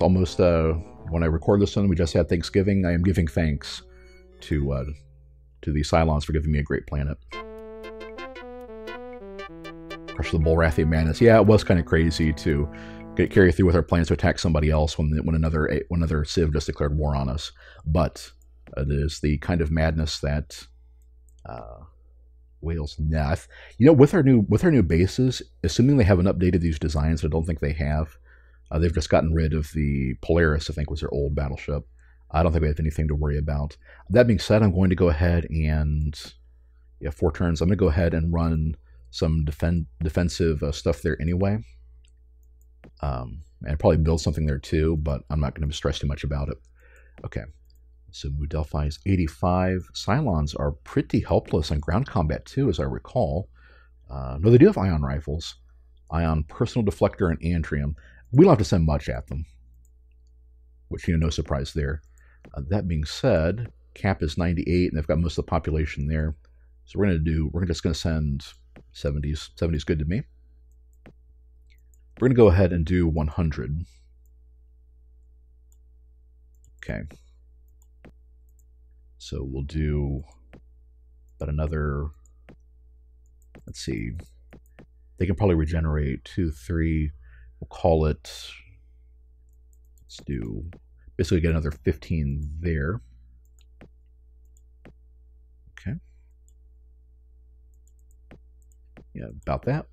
almost when I record this one, we just had Thanksgiving. I am giving thanks to the Psilons for giving me a great planet. Crush the Bulrathi Madness. Yeah, it was kind of crazy to carry through with our plans to attack somebody else when another Civ just declared war on us. But it is the kind of madness that Wales. Nah, with our new bases, assuming they haven't updated these designs, I don't think they have. They've just gotten rid of the Polaris, I think was their old battleship. I don't think we have anything to worry about. That being said, I'm going to go ahead and, 4 turns. I'm going to go ahead and run some defensive stuff there anyway. And probably build something there too, but I'm not going to stress too much about it. Okay, so Mu Delphi is 85. Psilons are pretty helpless in ground combat too, as I recall. No, they do have ion rifles. Ion personal deflector and antrium. We don't have to send much at them, which, no surprise there. That being said, cap is 98, and they've got most of the population there. So we're just going to send 70s. 70's good to me. We're going to go ahead and do 100. Okay. So we'll do about another, let's see. They can probably regenerate 2, 3. We'll call it, let's do, basically get another 15 there. Okay. Yeah, about that.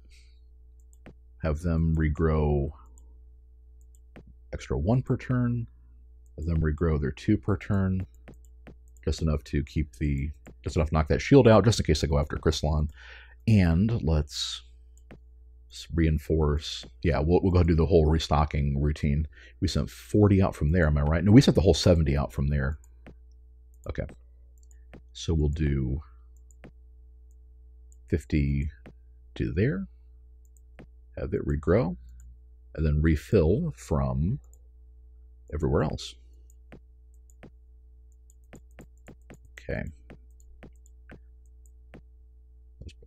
Have them regrow extra 1 per turn. Have them regrow their 2 per turn. Just enough to keep just enough to knock that shield out, just in case they go after Chrysalon. And let's reinforce. Yeah, we'll go ahead and do the whole restocking routine. We sent 40 out from there, am I right? No, we sent the whole 70 out from there. Okay. So we'll do 50 to there. Have it regrow. And then refill from everywhere else. Okay.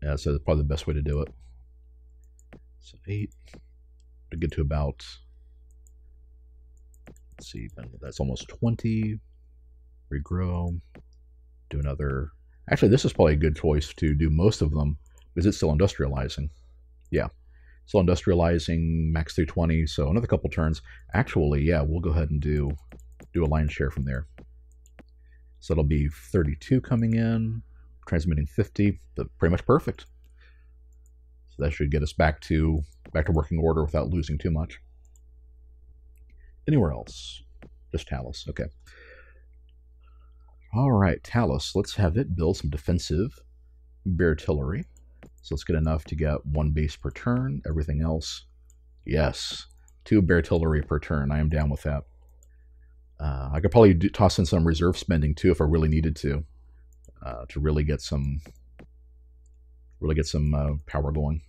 Yeah, so that's probably the best way to do it. So 8 to get to about, let's see, that's almost 20. Regrow. Do another. Actually, this is probably a good choice to do most of them because it's still industrializing. Yeah, still industrializing, max 320. So another couple turns. Actually, yeah, we'll go ahead and do a lion's share from there. So it'll be 32 coming in, transmitting 50, but pretty much perfect. So that should get us back to working order without losing too much. Anywhere else? Just Talus. Okay. All right, Talus. Let's have it build some defensive artillery. So let's get enough to get 1 base per turn. Everything else, yes, 2 artillery per turn. I am down with that. I could probably toss in some reserve spending too if I really needed to really get some power going.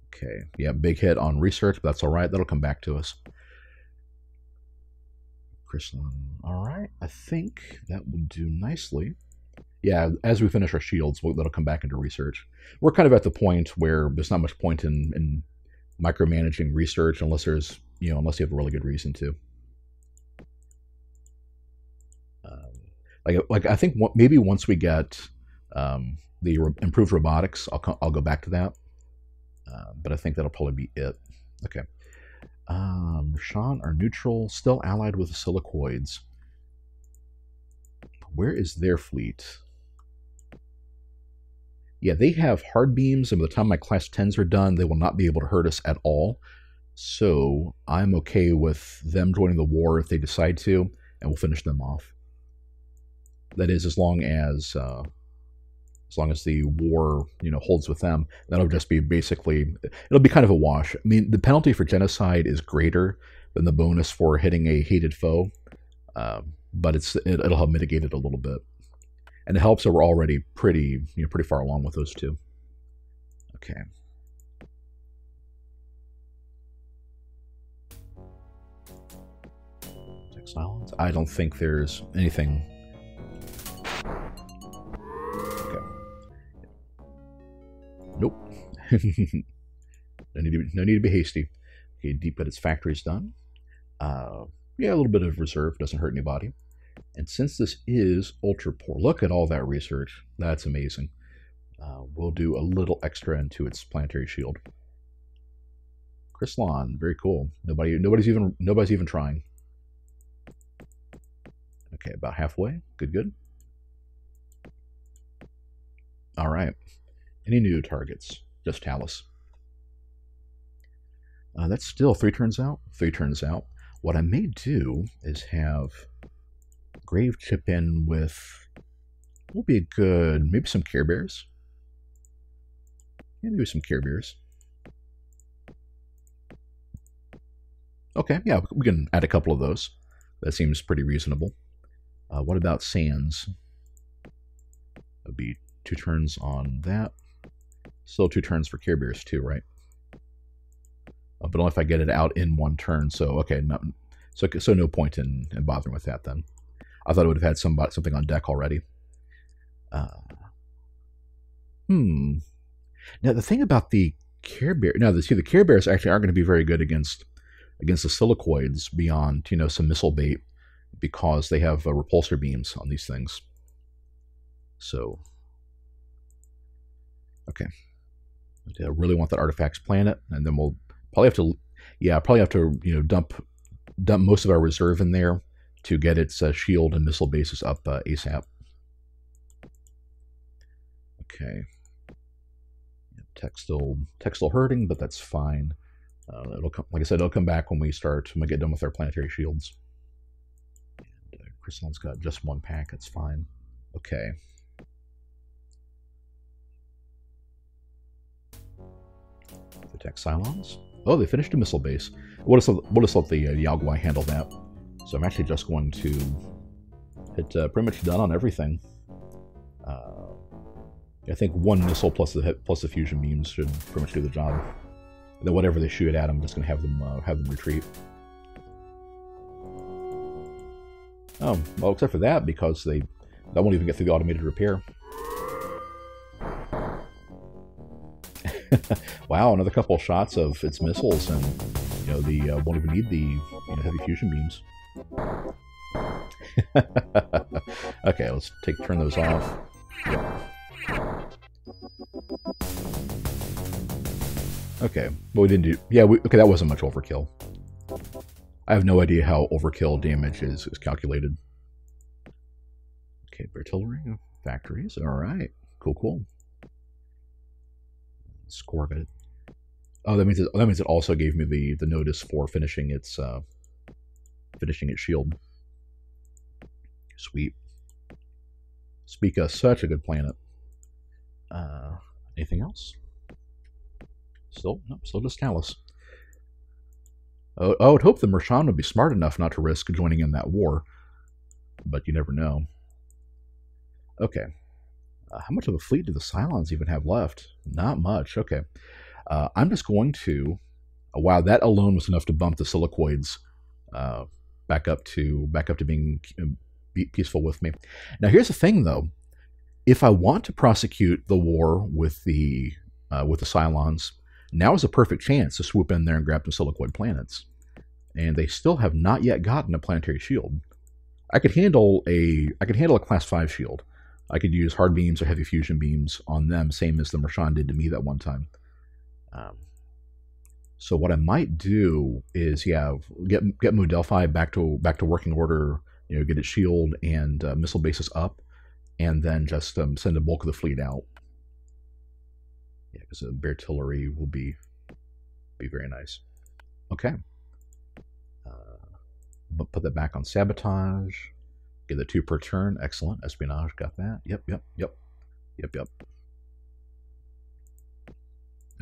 Okay, yeah, big hit on research, but that's all right. That'll come back to us. Chrysalon. All right, I think that will do nicely. Yeah, as we finish our shields, that'll come back into research. We're kind of at the point where there's not much point in micromanaging research unless there's, unless you have a really good reason to. Like I think maybe once we get the improved robotics, I'll go back to that. But I think that'll probably be it. Okay. Rashan are neutral, still allied with the Silicoids. Where is their fleet? Yeah, they have hard beams, and by the time my class 10s are done, they will not be able to hurt us at all. So I'm okay with them joining the war if they decide to, and we'll finish them off. That is, as long as the war, holds with them. That'll just be basically, it'll be kind of a wash. I mean, the penalty for genocide is greater than the bonus for hitting a hated foe, but it'll help mitigate it a little bit. And it helps that we're already pretty far along with those two. Okay. Psilons? I don't think there's anything. Okay. Nope. No need to be hasty. Okay, deep cut its factory's done. Yeah, a little bit of reserve doesn't hurt anybody. And since this is ultra poor, look at all that research. That's amazing. We'll do a little extra into its planetary shield. Chrysalon, very cool. Nobody's even trying. Okay, about halfway. Good. All right. Any new targets? Just Talus. That's still 3 turns out. 3 turns out. What I may do is have Grave chip in with, will be a good, maybe some Care Bears. Yeah, maybe some Care Bears. Okay, yeah, we can add a couple of those. That seems pretty reasonable. What about Sands? That'd be 2 turns on that. Still 2 turns for Care Bears too, right? But only if I get it out in 1 turn. So okay, so no point in bothering with that then. I thought it would have had something on deck already. Now the thing about the Care Bear, the Care Bears actually aren't going to be very good against the Silicoids beyond some missile bait, because they have repulsor beams on these things. So okay, I really want that Artifacts planet, and then we'll probably have to dump most of our reserve in there to get its shield and missile bases up ASAP. Okay. Tech still hurting, but that's fine. It'll come, like I said, it'll come back when we get done with our planetary shields. And Chrysalon's got just 1 pack. That's fine. Okay. Protect Psilons. Oh, they finished a missile base. We'll just let the Yaogwai handle that. So I'm actually just going to hit pretty much done on everything. I think 1 missile plus the fusion beams should pretty much do the job. And then whatever they shoot at, I'm just going to have them retreat. Oh, well, except for that, because that won't even get through the automated repair. Wow, another couple of shots of its missiles, and won't even need the heavy fusion beams. Okay, let's turn those off. Okay, but we didn't do. Yeah, okay, that wasn't much overkill. I have no idea how overkill damage is calculated. Okay, artillery factories. All right, cool. Score good. Oh, that means it also gave me the notice for finishing its shield. Sweet. Spica, such a good planet. Anything else? Still just Talus. Oh, I would hope the Mershan would be smart enough not to risk joining in that war, but you never know. Okay. How much of a fleet do the Psilons even have left? Not much. Okay. I'm just going to... wow, that alone was enough to bump the Silicoids back up to being peaceful with me. Now, here's the thing, though. If I want to prosecute the war with the Psilons, now is a perfect chance to swoop in there and grab some Silicoid planets. And they still have not yet gotten a planetary shield. I could handle a class 5 shield. I could use hard beams or heavy fusion beams on them, same as the Mershan did to me that one time. So what I might do is, yeah, get MOO Delphi back to working order. You know, get its shield and missile bases up, and then just send a bulk of the fleet out. Yeah, because the artillery will be very nice. Okay. But put that back on sabotage. Get the 2 per turn. Excellent. Espionage, got that. Yep.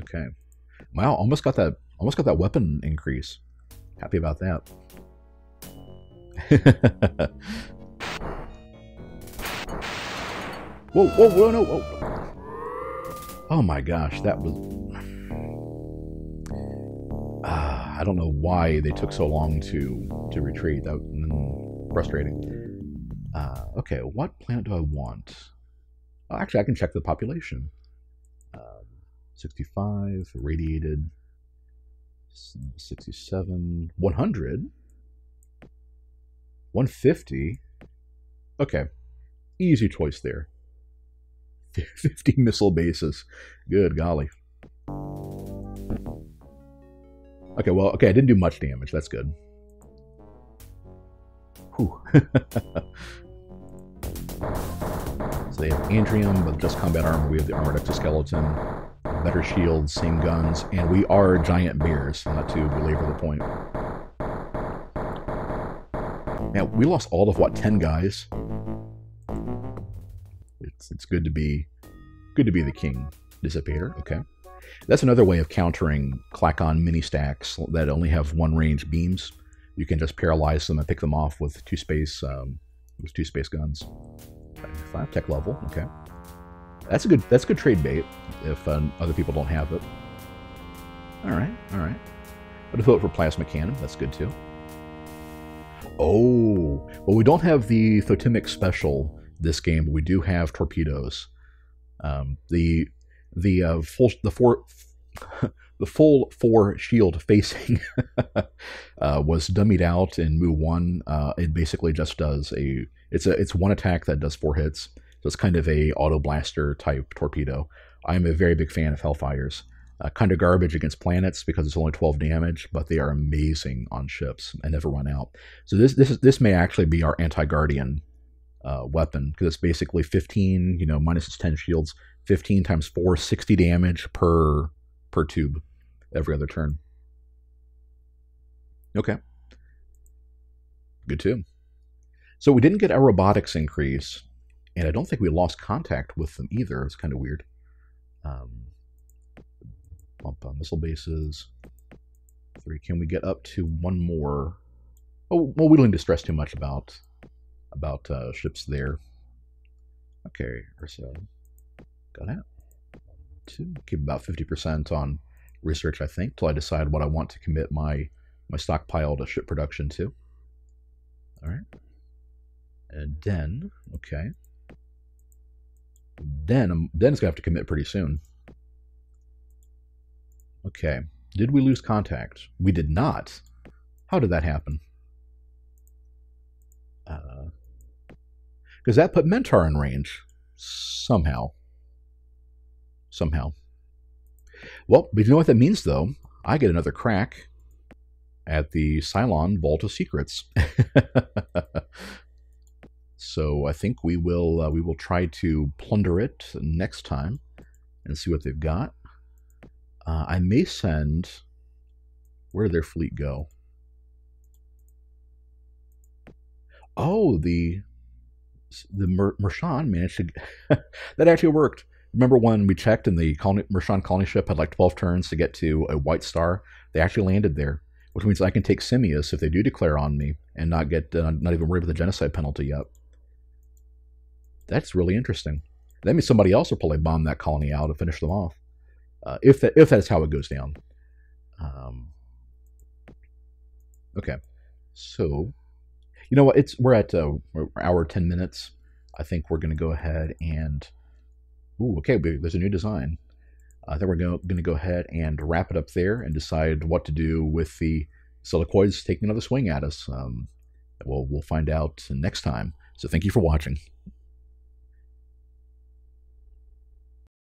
Okay. Wow, almost got that weapon increase. Happy about that. Whoa, no, whoa. Oh my gosh, that was... I don't know why they took so long to retreat. That was frustrating. Okay, what planet do I want? Oh, actually, I can check the population. 65, irradiated, 67, 100, 150. Okay, easy choice there. 50 missile bases. Good golly. Okay, well, okay, I didn't do much damage. That's good. Whew. So they have Andrium, but just combat armor. We have the armored exoskeleton, better shields, same guns, and we are giant bears, not to belabor the point. Now, we lost all of, what, 10 guys? It's good to be the king. Dissipator, okay. That's another way of countering Klaquan mini stacks that only have 1 range beams. You can just paralyze them and pick them off with 2 space guns. 5 tech level, okay. That's good trade bait if other people don't have it. All right. But if we vote for plasma cannon, that's good too. Oh, well, we don't have the Thotimx special this game, but we do have torpedoes. The full 4 shield facing was dummied out in MOO1. It basically just does it's 1 attack that does 4 hits. So it's kind of a auto blaster type torpedo. I'm a very big fan of Hellfires. Kind of garbage against planets because it's only 12 damage, but they are amazing on ships and never run out. So this may actually be our anti-Guardian weapon, because it's basically 15, minus its 10 shields, 15 times 4, 60 damage per tube every other turn. Okay. Good too. So we didn't get our robotics increase, and I don't think we lost contact with them either. It's kind of weird. Bump on missile bases. 3. Can we get up to 1 more? Oh, well, we don't need to stress too much about ships there. Okay, Ursa. Got it. 2. Keep about 50% on research, I think, till I decide what I want to commit my stockpile to ship production to. All right. And then, okay. Then it's going to have to commit pretty soon. Okay. Did we lose contact? We did not. How did that happen? Because that put Mentor in range. Somehow. Well, but you know what that means, though? I get another crack at the Psilon Vault of Secrets. So I think we will try to plunder it next time and see what they've got. I may send... Where did their fleet go? Oh, the Mershan managed to... That actually worked. Remember when we checked and the Mershan colony ship had like 12 turns to get to a white star? They actually landed there, which means I can take Simius if they do declare on me and not even worry about the genocide penalty yet. That's really interesting. That means somebody else will probably bomb that colony out and finish them off, if that's how it goes down. Okay, so you know what? We're at hour 10 minutes. I think we're going to go ahead and okay. There's a new design. I think we're going to go ahead and wrap it up there and decide what to do with the Silicoids taking another swing at us. We'll find out next time. So thank you for watching.